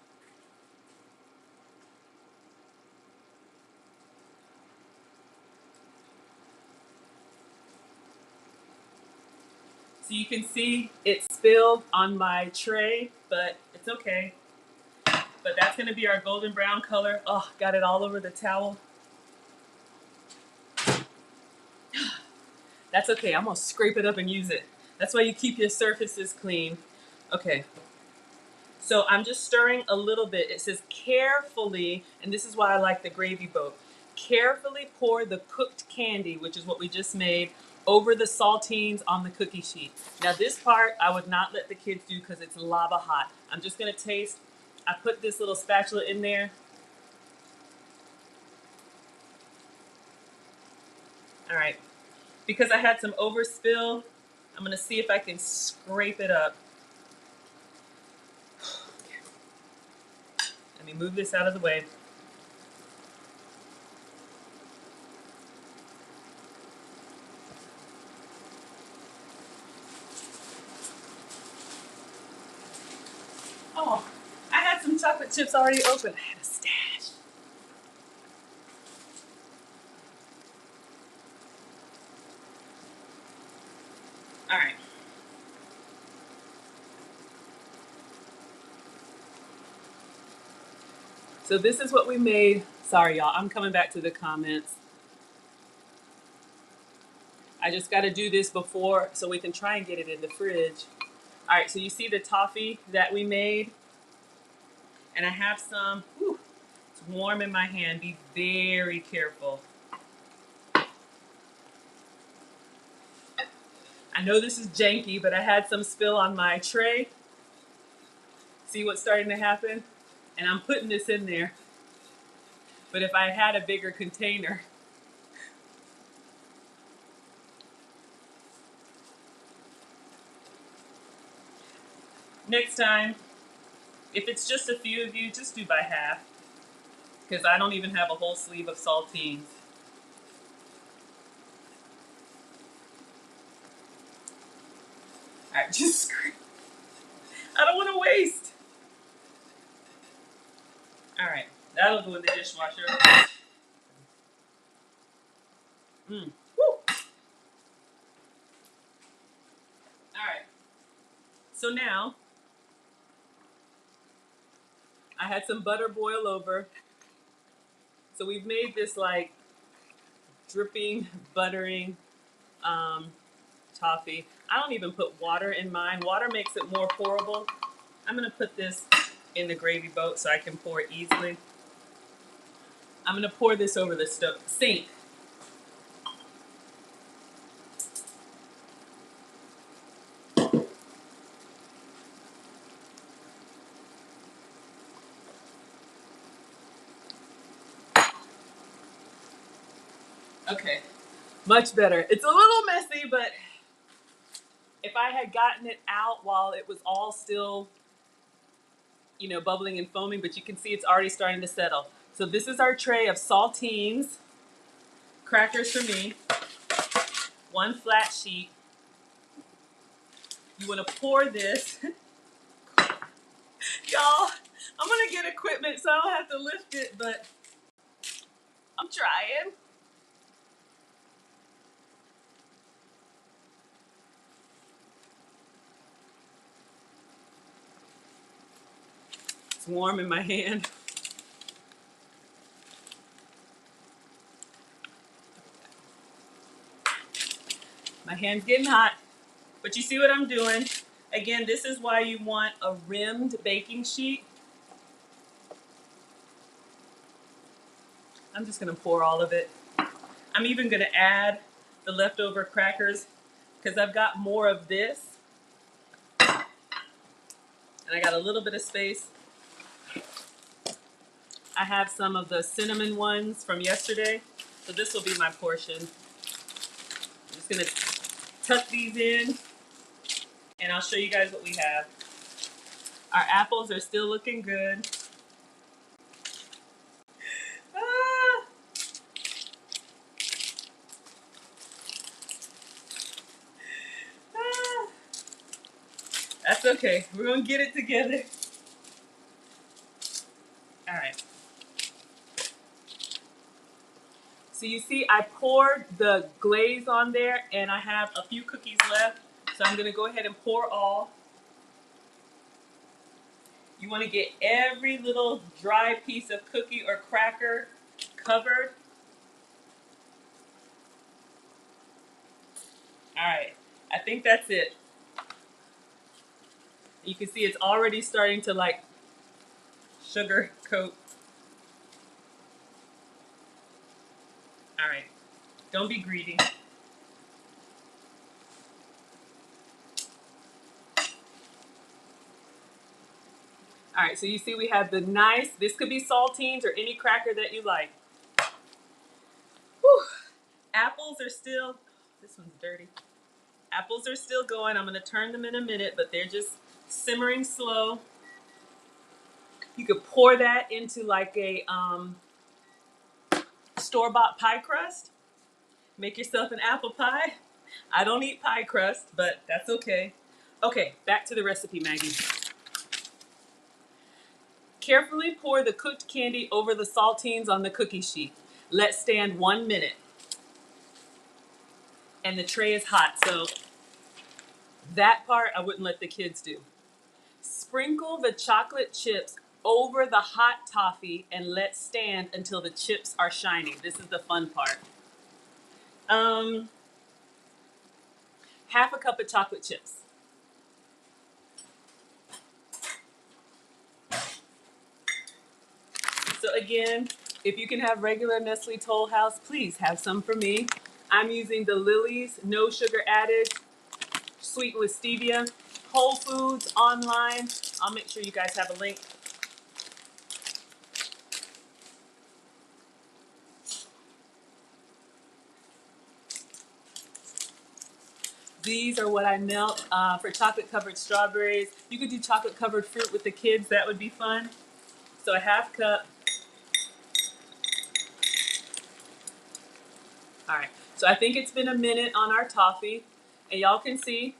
So you can see it spilled on my tray, but it's okay. But that's gonna be our golden brown color. Oh, got it all over the towel. That's okay, I'm gonna scrape it up and use it. That's why you keep your surfaces clean. Okay, so I'm just stirring a little bit. It says carefully, and this is why I like the gravy boat. Carefully pour the cooked candy, which is what we just made, over the saltines on the cookie sheet. Now this part, I would not let the kids do because it's lava hot. I'm just gonna taste. I put this little spatula in there. All right, because I had some overspill, I'm gonna see if I can scrape it up. Let me move this out of the way. Oh, I had some chocolate chips already open. I had a stash. All right. So this is what we made. Sorry, y'all. I'm coming back to the comments. I just got to do this before so we can try and get it in the fridge. All right, so you see the toffee that we made? And I have some. Whew, it's warm in my hand. Be very careful. I know this is janky, but I had some spill on my tray. See what's starting to happen? And I'm putting this in there. But if I had a bigger container, Next time, if it's just a few of you, just do by half, because I don't even have a whole sleeve of saltines. All right, just I don't want to waste. All right, that'll go in the dishwasher. Woo. All right. So now I had some butter boil over. So we've made this like dripping, buttering toffee. I don't even put water in mine. Water makes it more pourable. I'm gonna put this in the gravy boat so I can pour it easily. I'm gonna pour this over the sink. Okay, much better. It's a little messy, but if I had gotten it out while it was all still, you know, bubbling and foaming, but you can see it's already starting to settle. So this is our tray of saltines, crackers for me, one flat sheet. You want to pour this. Y'all, I'm gonna get equipment so I don't have to lift it, but I'm trying. It's warm in my hand. My hand's getting hot, but you see what I'm doing. Again, this is why you want a rimmed baking sheet. I'm just gonna pour all of it. I'm even gonna add the leftover crackers because I've got more of this and I got a little bit of space. I have some of the cinnamon ones from yesterday, so this will be my portion. I'm just gonna tuck these in and I'll show you guys what we have. Our apples are still looking good. Ah, ah. That's okay. We're gonna get it together. All right. So you see I poured the glaze on there and I have a few cookies left. So I'm gonna go ahead and pour all. You wanna get every little dry piece of cookie or cracker covered. All right, I think that's it. You can see it's already starting to like sugar coat. All right, don't be greedy. All right, so you see we have the nice, this could be saltines or any cracker that you like. Whew. Apples are still, this one's dirty. Apples are still going. I'm gonna turn them in a minute, but they're just simmering slow. You could pour that into like a store-bought pie crust. Make yourself an apple pie. I don't eat pie crust, but that's okay. Okay, back to the recipe, Maggie. Carefully pour the cooked candy over the saltines on the cookie sheet. Let stand 1 minute. And the tray is hot, so that part I wouldn't let the kids do. Sprinkle the chocolate chips over the hot toffee and let stand until the chips are shining. This is the fun part. Half a cup of chocolate chips. So again, if you can have regular Nestle Toll House, please have some for me. I'm using the Lily's, no sugar added, sweetened with stevia. Whole Foods online. I'll make sure you guys have a link. These are what I melt for chocolate covered strawberries. You could do chocolate covered fruit with the kids. That would be fun. So a half cup. All right. So I think it's been a minute on our toffee. And y'all can see,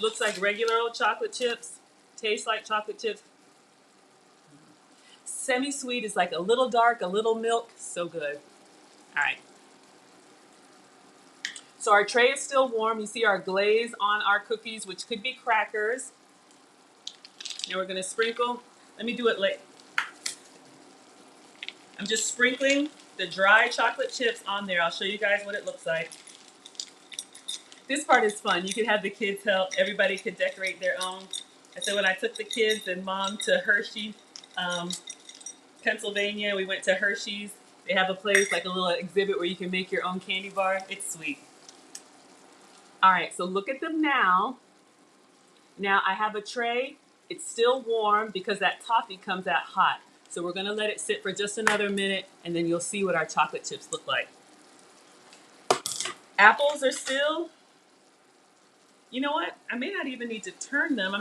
looks like regular old chocolate chips. Tastes like chocolate chips. Semi-sweet is like a little dark, a little milk. So good. All right. So our tray is still warm. You see our glaze on our cookies, which could be crackers. And we're going to sprinkle. Let me do it late. I'm just sprinkling the dry chocolate chips on there. I'll show you guys what it looks like. This part is fun. You can have the kids help. Everybody could decorate their own. And so when I took the kids and mom to Hershey, Pennsylvania, we went to Hershey's. They have a place, like a little exhibit where you can make your own candy bar. It's sweet. All right, so look at them now. Now I have a tray. It's still warm because that toffee comes out hot. So we're gonna let it sit for just another minute and then you'll see what our chocolate chips look like. Apples are still, you know what? I may not even need to turn them.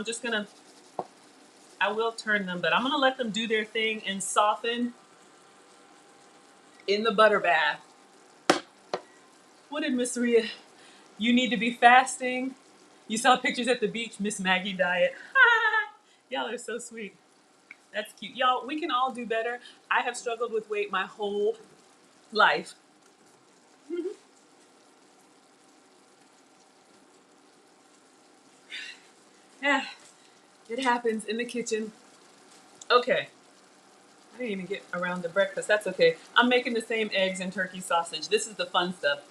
I will turn them, but I'm gonna let them do their thing and soften in the butter bath. What did Miss Maria? You need to be fasting. You saw pictures at the beach, Miss Maggie diet. Y'all are so sweet. That's cute. Y'all, we can all do better. I have struggled with weight my whole life. Yeah, it happens in the kitchen. Okay. I didn't even get around the breakfast. That's okay. I'm making the same eggs and turkey sausage. This is the fun stuff.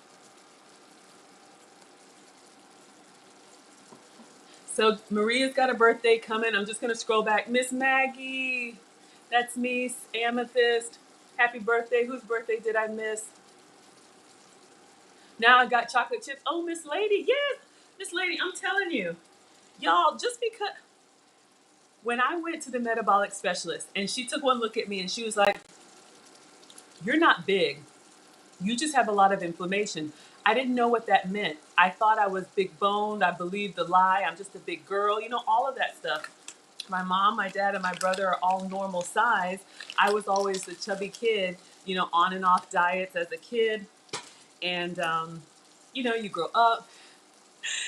So Maria's got a birthday coming. I'm just going to scroll back. Miss Maggie. That's me, Amethyst. Happy birthday. Whose birthday did I miss? Now I got chocolate chips. Oh, Miss Lady. Yes. Miss Lady, I'm telling you. Y'all, just because when I went to the metabolic specialist and she took one look at me and she was like, you're not big. You just have a lot of inflammation. I didn't know what that meant. I thought I was big boned. I believed the lie. I'm just a big girl. You know, all of that stuff. My mom, my dad, and my brother are all normal size. I was always the chubby kid, you know, on and off diets as a kid. And, you know, you grow up,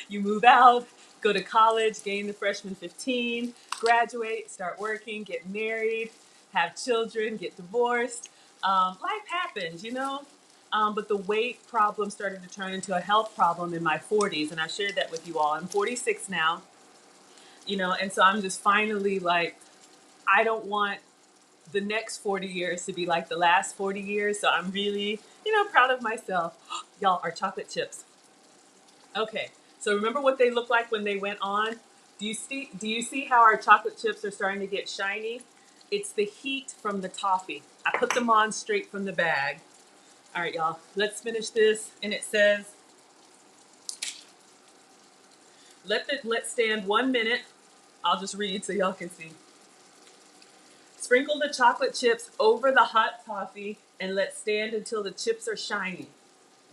you move out, go to college, gain the freshman 15, graduate, start working, get married, have children, get divorced. Life happens, you know? But the weight problem started to turn into a health problem in my 40s, and I shared that with you all. I'm 46 now, you know, and so I'm just finally like, I don't want the next 40 years to be like the last 40 years, so I'm really, you know, proud of myself. Y'all, are chocolate chips. Okay, so remember what they look like when they went on? Do you see how our chocolate chips are starting to get shiny? It's the heat from the toffee. I put them on straight from the bag. All right, y'all, let's finish this. And it says, let stand 1 minute. I'll just read so y'all can see. Sprinkle the chocolate chips over the hot toffee and let stand until the chips are shiny.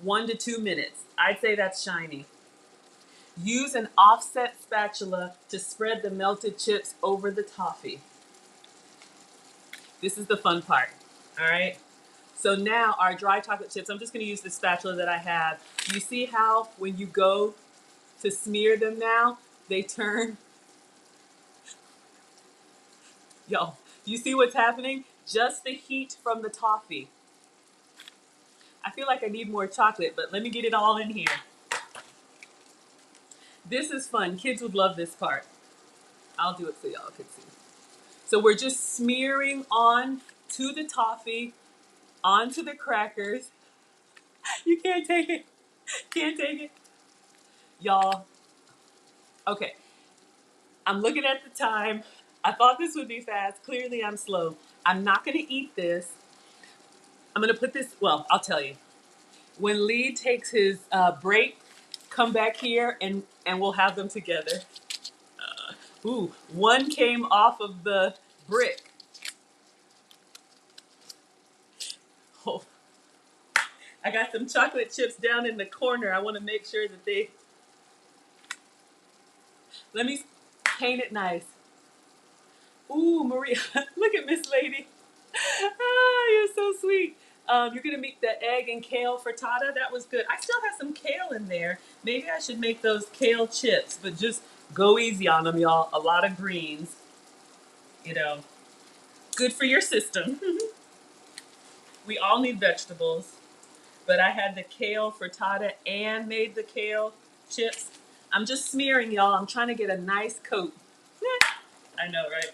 1 to 2 minutes. I'd say that's shiny. Use an offset spatula to spread the melted chips over the toffee. This is the fun part, all right? So now our dry chocolate chips, I'm just gonna use the spatula that I have. You see how when you go to smear them now, they turn, y'all, you see what's happening? Just the heat from the toffee. I feel like I need more chocolate, but let me get it all in here. This is fun. Kids would love this part. I'll do it so y'all can see. So we're just smearing on to the toffee, onto the crackers. You can't take it. Can't take it. Y'all, okay. I'm looking at the time. I thought this would be fast. Clearly I'm slow. I'm not gonna eat this. I'm gonna put this, well, I'll tell you. When Lee takes his break, come back here and we'll have them together. Ooh, one came off of the brick. Oh, I got some chocolate chips down in the corner. I want to make sure that they, Let me paint it nice. Ooh, Maria, look at Miss Lady. Ah, you're so sweet. You're gonna make the egg and kale frittata. That was good. I still have some kale in there. Maybe I should make those kale chips, but just go easy on them, y'all. A lot of greens, you know, good for your system. We all need vegetables, but I had the kale frittata and made the kale chips. I'm just smearing, y'all. I'm trying to get a nice coat. I know, right?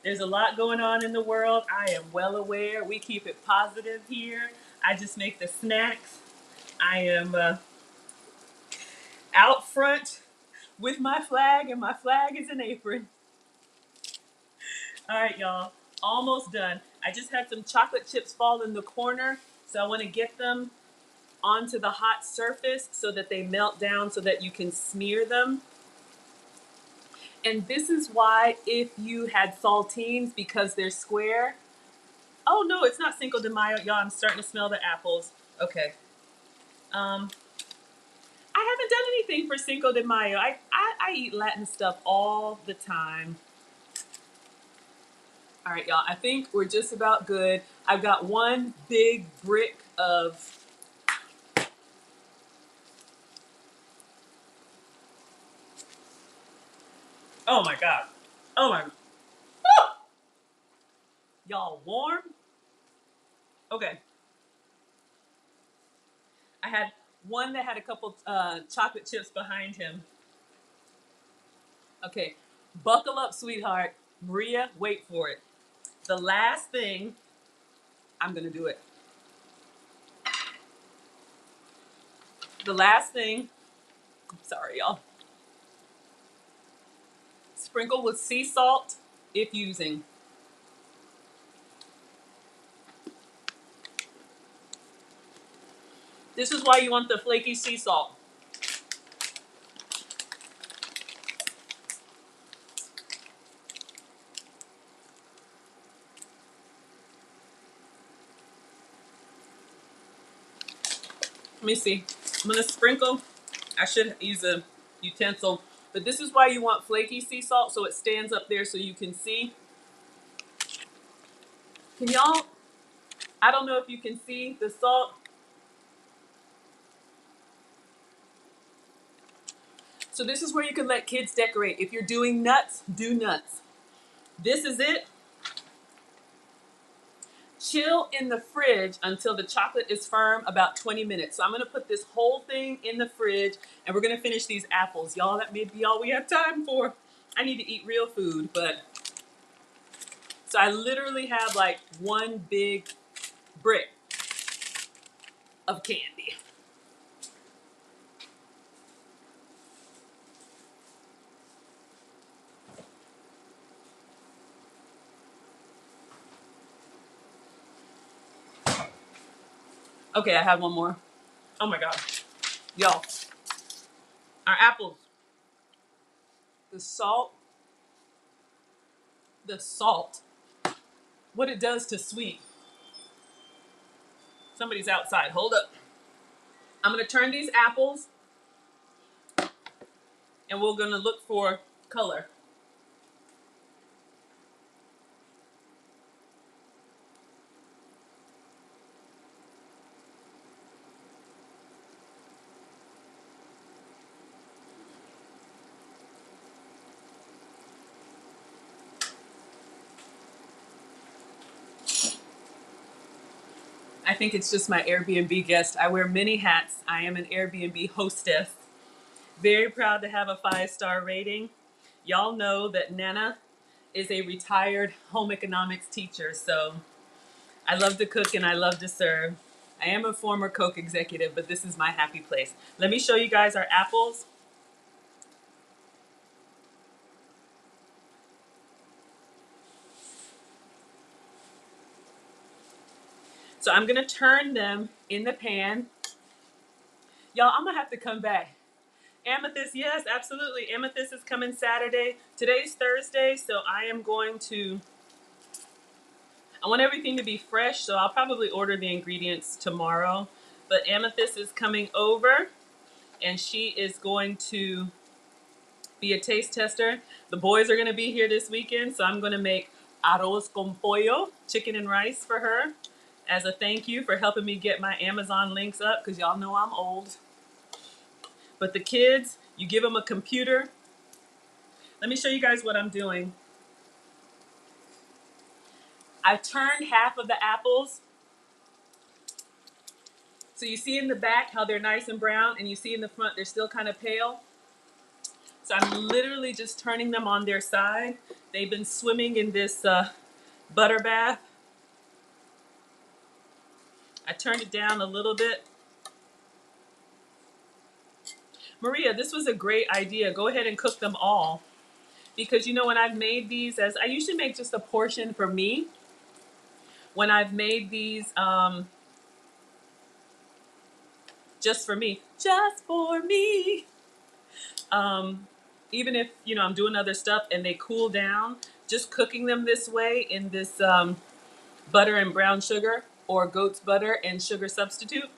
There's a lot going on in the world. I am well aware. We keep it positive here. I just make the snacks. I am out front with my flag, and my flag is an apron. All right, y'all. Almost done. I just had some chocolate chips fall in the corner, so I want to get them onto the hot surface so that they melt down so that you can smear them. And this is why, if you had saltines, because they're square. Oh no, it's not Cinco de Mayo, y'all. I'm starting to smell the apples. Okay. I haven't done anything for Cinco de Mayo. I eat Latin stuff all the time. All right, y'all. I think we're just about good. I've got one big brick of. Oh my God. Oh my. Oh! Y'all warm? Okay. I had one that had a couple chocolate chips behind him. Okay. Buckle up, sweetheart. Maria, wait for it. The last thing, I'm going to do it. The last thing, sorry, y'all. Sprinkle with sea salt if using. This is why you want the flaky sea salt. Let me see. I'm going to sprinkle. I should use a utensil. But this is why you want flaky sea salt, so it stands up there so you can see. Can y'all, I don't know if you can see the salt. So this is where you can let kids decorate. If you're doing nuts, do nuts. This is it. Chill in the fridge until the chocolate is firm, about 20 minutes. So I'm going to put this whole thing in the fridge, and we're going to finish these apples. Y'all, that may be all we have time for. I need to eat real food, but... So I literally have like one big brick of candy. Okay, I have one more. Oh my God. Y'all, our apples. The salt, what it does to sweet. Somebody's outside. Hold up. I'm going to turn these apples, and we're going to look for color. I think it's just my Airbnb guest. I wear many hats. I am an Airbnb hostess. Very proud to have a 5-star rating. Y'all know that Nana is a retired home economics teacher, so I love to cook and I love to serve. I am a former Coke executive, but this is my happy place. Let me show you guys our apples. So I'm gonna turn them in the pan. Y'all, I'm gonna have to come back. Amethyst, yes, absolutely. Amethyst is coming Saturday. Today's Thursday, so I want everything to be fresh, so I'll probably order the ingredients tomorrow. But Amethyst is coming over, and she is going to be a taste tester. The boys are gonna be here this weekend, so I'm gonna make arroz con pollo, chicken and rice for her, as a thank you for helping me get my Amazon links up, because y'all know I'm old. But the kids, you give them a computer. Let me show you guys what I'm doing. I've turned half of the apples. So you see in the back how they're nice and brown, and you see in the front they're still kind of pale. So I'm literally just turning them on their side. They've been swimming in this butter bath. I turned it down a little bit. Maria, this was a great idea. Go ahead and cook them all. Because you know, when I've made these, as I usually make just a portion for me. When I've made these just for me, even if, you know, I'm doing other stuff and they cool down, just cooking them this way in this butter and brown sugar or goat's butter and sugar substitute,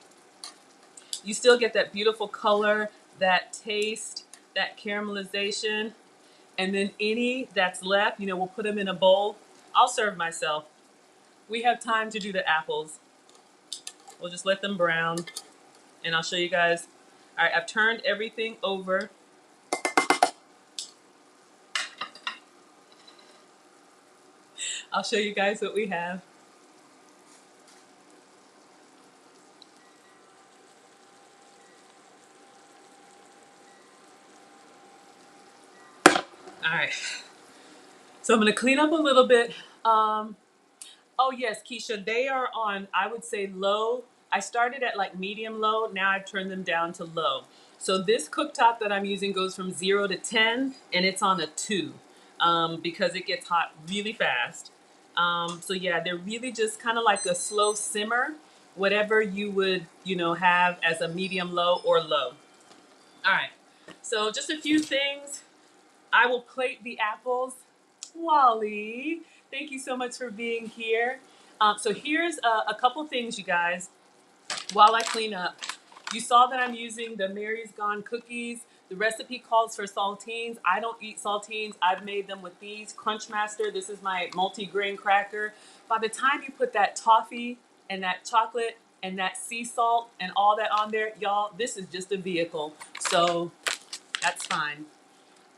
you still get that beautiful color, that taste, that caramelization. And then any that's left, you know, we'll put them in a bowl. I'll serve myself. We have time to do the apples. We'll just let them brown, and I'll show you guys. All right, I've turned everything over. I'll show you guys what we have. All right, so I'm gonna clean up a little bit. Oh yes, Keisha, they are on, I would say, low. I started at like medium low, now I've turned them down to low. So this cooktop that I'm using goes from 0 to 10, and it's on a 2 because it gets hot really fast. So yeah, they're really just kind of like a slow simmer, whatever you would, you know, have as a medium low or low. All right, so just a few things. I will plate the apples. Wally, thank you so much for being here. So here's a couple things, you guys, while I clean up. You saw that I'm using the Mary's Gone cookies. The recipe calls for saltines. I don't eat saltines. I've made them with these. Crunchmaster, this is my multi-grain cracker. By the time you put that toffee and that chocolate and that sea salt and all that on there, y'all, this is just a vehicle. So that's fine.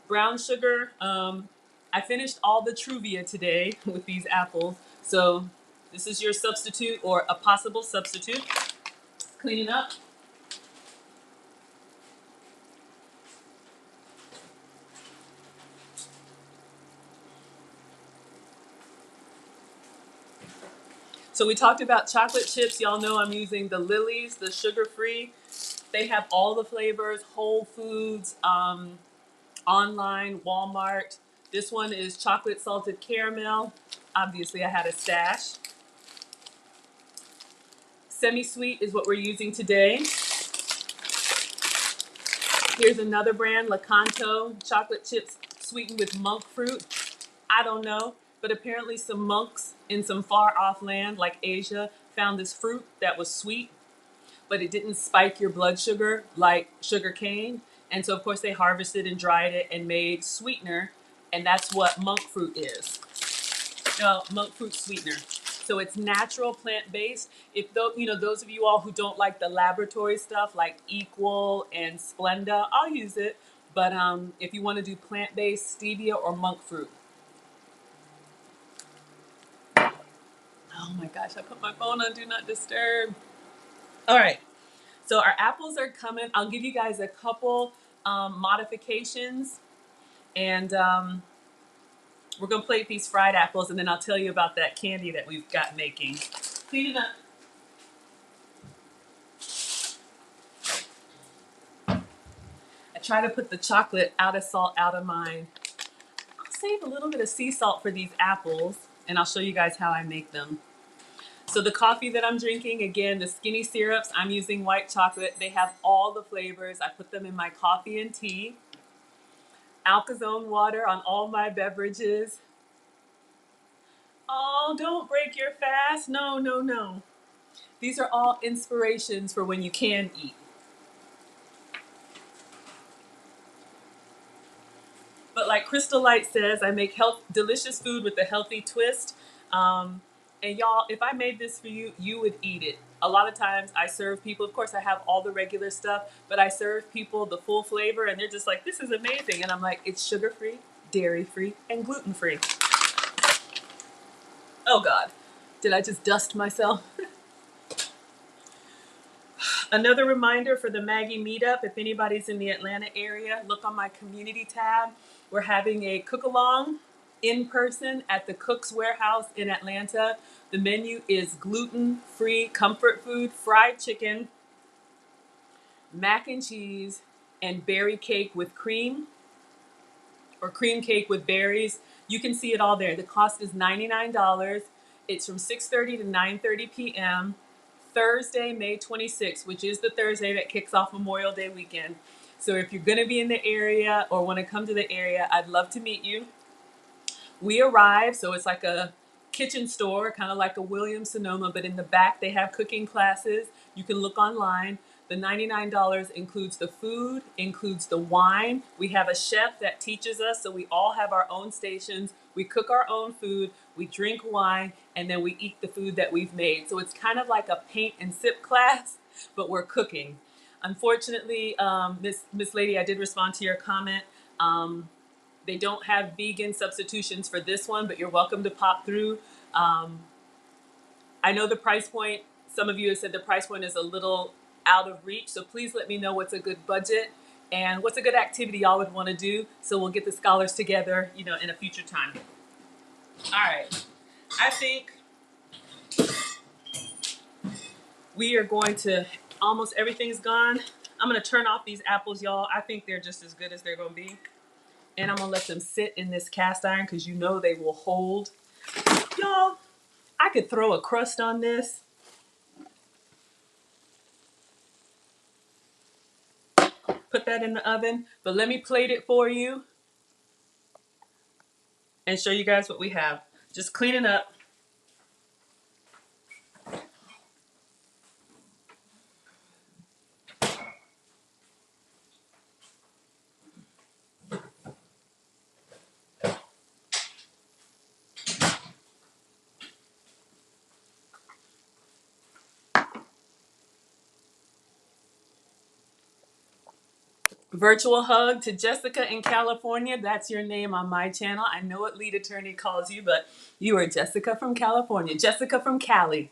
Brown sugar. I finished all the Truvia today with these apples. So this is your substitute or a possible substitute. Cleaning up. So we talked about chocolate chips. Y'all know I'm using the Lily's, the sugar-free. They have all the flavors, Whole Foods, online, Walmart. This one is chocolate salted caramel. Obviously, I had a stash. Semi-sweet is what we're using today. Here's another brand, Lakanto, chocolate chips sweetened with monk fruit. I don't know, but apparently some monks in some far off land like Asia found this fruit that was sweet, but it didn't spike your blood sugar like sugar cane. And so of course they harvested and dried it and made sweetener, and that's what monk fruit is. Monk fruit sweetener. So it's natural, plant-based. If you know, those of you all who don't like the laboratory stuff like Equal and Splenda, I'll use it. But if you want to do plant-based, stevia or monk fruit. Oh my gosh, I put my phone on Do Not Disturb. All right, so our apples are coming. I'll give you guys a couple modifications, and we're gonna plate these fried apples, and then I'll tell you about that candy that we've got making. Clean it up. I try to put the chocolate out of salt, out of mine. I'll save a little bit of sea salt for these apples, and I'll show you guys how I make them. So the coffee that I'm drinking, again, the skinny syrups, I'm using white chocolate. They have all the flavors. I put them in my coffee and tea. Alkazone water on all my beverages. Oh, don't break your fast. No, no, no. These are all inspirations for when you can eat. But like Crystal Light says, I make delicious food with a healthy twist. And y'all, if I made this for you, you would eat it. A lot of times I serve people, of course I have all the regular stuff, but I serve people the full flavor and they're just like, this is amazing. And I'm like, it's sugar-free, dairy-free, and gluten-free. Oh God, did I just dust myself? Another reminder for the Maggie meetup, if anybody's in the Atlanta area, look on my community tab. We're having a cook-along in person at the Cook's Warehouse in Atlanta. The menu is gluten-free comfort food, fried chicken, mac and cheese, and berry cake with cream, or cream cake with berries. You can see it all there. The cost is $99. It's from 6:30 to 9:30 p.m. Thursday, May 26th, which is the Thursday that kicks off Memorial Day weekend. So if you're going to be in the area or want to come to the area, I'd love to meet you. We arrive, so it's like a kitchen store, kind of like a Williams Sonoma, but in the back they have cooking classes. You can look online. The $99 includes the food, includes the wine. We have a chef that teaches us, so we all have our own stations. We cook our own food, we drink wine, and then we eat the food that we've made. So it's kind of like a paint and sip class, but we're cooking. Unfortunately, Miss Lady, I did respond to your comment. They don't have vegan substitutions for this one, but you're welcome to pop through. I know the price point, some of you have said the price point is a little out of reach, so please let me know what's a good budget and what's a good activity y'all would want to do, so we'll get the scholars together, you know, in a future time. All right, I think we are going to, almost everything's gone. I'm gonna turn off these apples, y'all. I think they're just as good as they're gonna be. And I'm gonna let them sit in this cast iron because you know they will hold. Y'all, I could throw a crust on this. Put that in the oven, but let me plate it for you and show you guys what we have. Just cleaning up. Virtual hug to Jessica in California. That's your name on my channel. I know what lead attorney calls you, but you are Jessica from California. Jessica from Cali.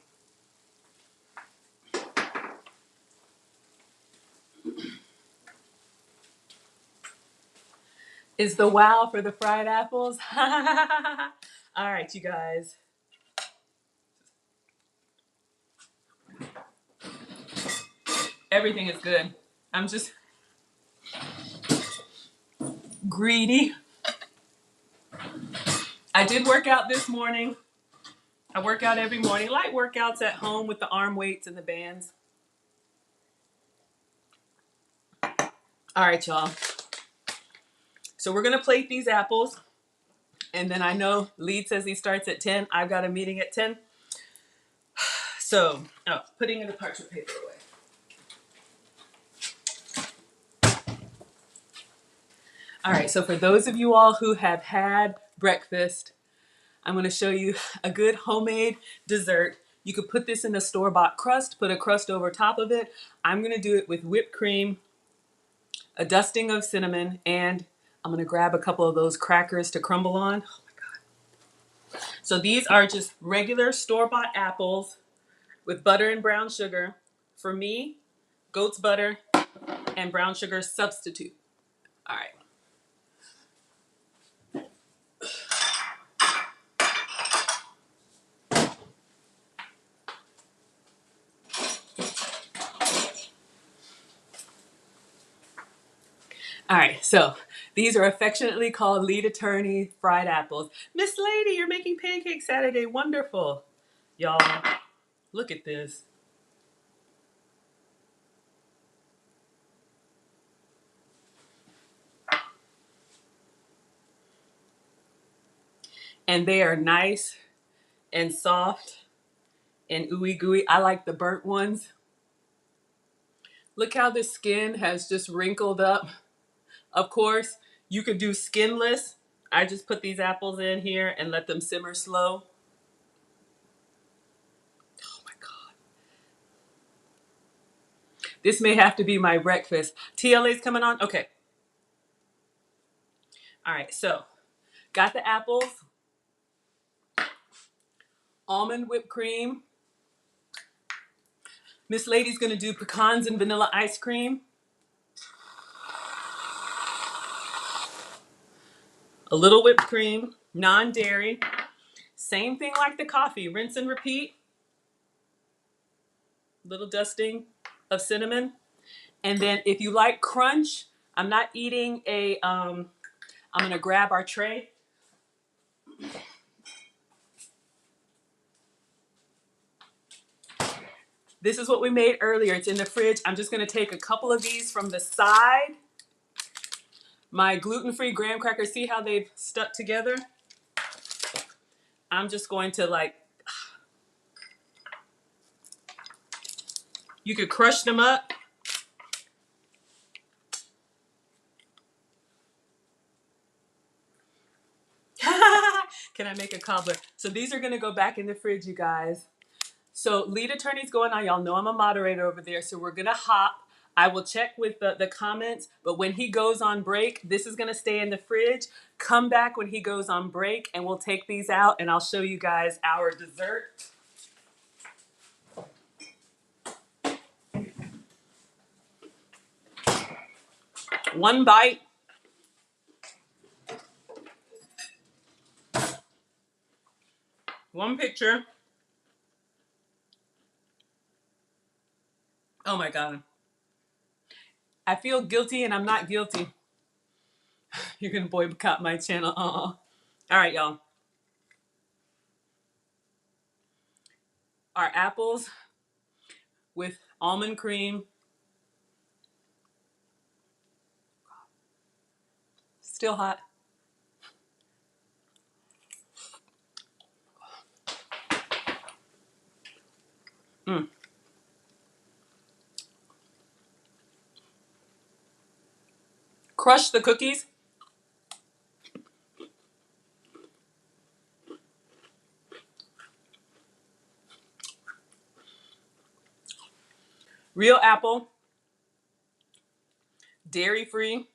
Is the wow for the fried apples? All right, you guys. Everything is good. I'm just greedy. I did work out this morning. I work out every morning. Light workouts at home with the arm weights and the bands. All right, y'all. So we're going to plate these apples. And then I know Lead says he starts at 10. I've got a meeting at 10. So, putting the parchment paper away. All right, so for those of you all who have had breakfast, I'm going to show you a good homemade dessert. You could put this in a store-bought crust, put a crust over top of it. I'm going to do it with whipped cream, a dusting of cinnamon, and I'm going to grab a couple of those crackers to crumble on. Oh my God. So these are just regular store-bought apples with butter and brown sugar. For me, goat's butter and brown sugar substitute. All right. All right, so these are affectionately called Lead Attorney fried apples. Miss Lady, you're making pancake Saturday. Wonderful. Y'all, look at this. And they are nice and soft and ooey gooey. I like the burnt ones. Look how the skin has just wrinkled up. Of course, You could do skinless. I just put these apples in here and let them simmer slow. Oh my God. This may have to be my breakfast. TLA's coming on? Okay. All right, so got the apples, almond whipped cream. Miss Lady's gonna do pecans and vanilla ice cream. A little whipped cream, non-dairy. Same thing like the coffee, rinse and repeat. Little dusting of cinnamon. And then if you like crunch, I'm not eating I'm gonna grab our tray. This is what we made earlier. It's in the fridge. I'm just gonna take a couple of these from the side. My gluten-free graham crackers, see how they've stuck together? I'm just going to you could crush them up. Can I make a cobbler? So these are gonna go back in the fridge, you guys. So lead attorney's going on. Y'all know I'm a moderator over there, so we're gonna hop. I will check with the comments, but when he goes on break, this is gonna stay in the fridge. Come back when he goes on break and we'll take these out and I'll show you guys our dessert. One bite. One picture. Oh my God. I feel guilty and I'm not guilty. You're gonna boycott my channel. All right, y'all. Our apples with almond cream. Still hot. Mm. Crush the cookies. Real apple. Dairy free.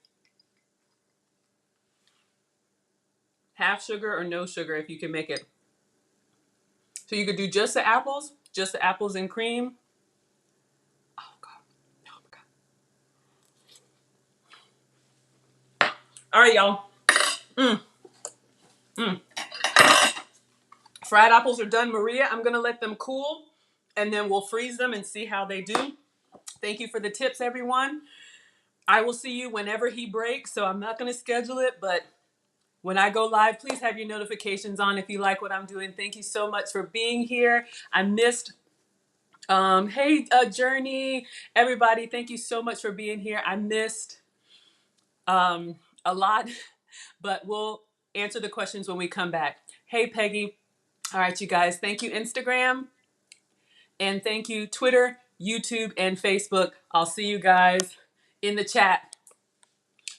Half sugar or no sugar if you can make it. So you could do just the apples and cream. Oh God. Oh my God. All right, y'all. Fried apples are done, Maria. I'm gonna let them cool and then we'll freeze them and see how they do. Thank you for the tips, everyone. I will see you whenever he breaks, so I'm not gonna schedule it, but when I go live, please have your notifications on if you like what I'm doing. Thank you so much for being here. I missed, hey, Journey, everybody, thank you so much for being here. I missed a lot, but we'll answer the questions when we come back. Hey, Peggy. All right, you guys, thank you, Instagram, and thank you, Twitter, YouTube, and Facebook. I'll see you guys in the chat.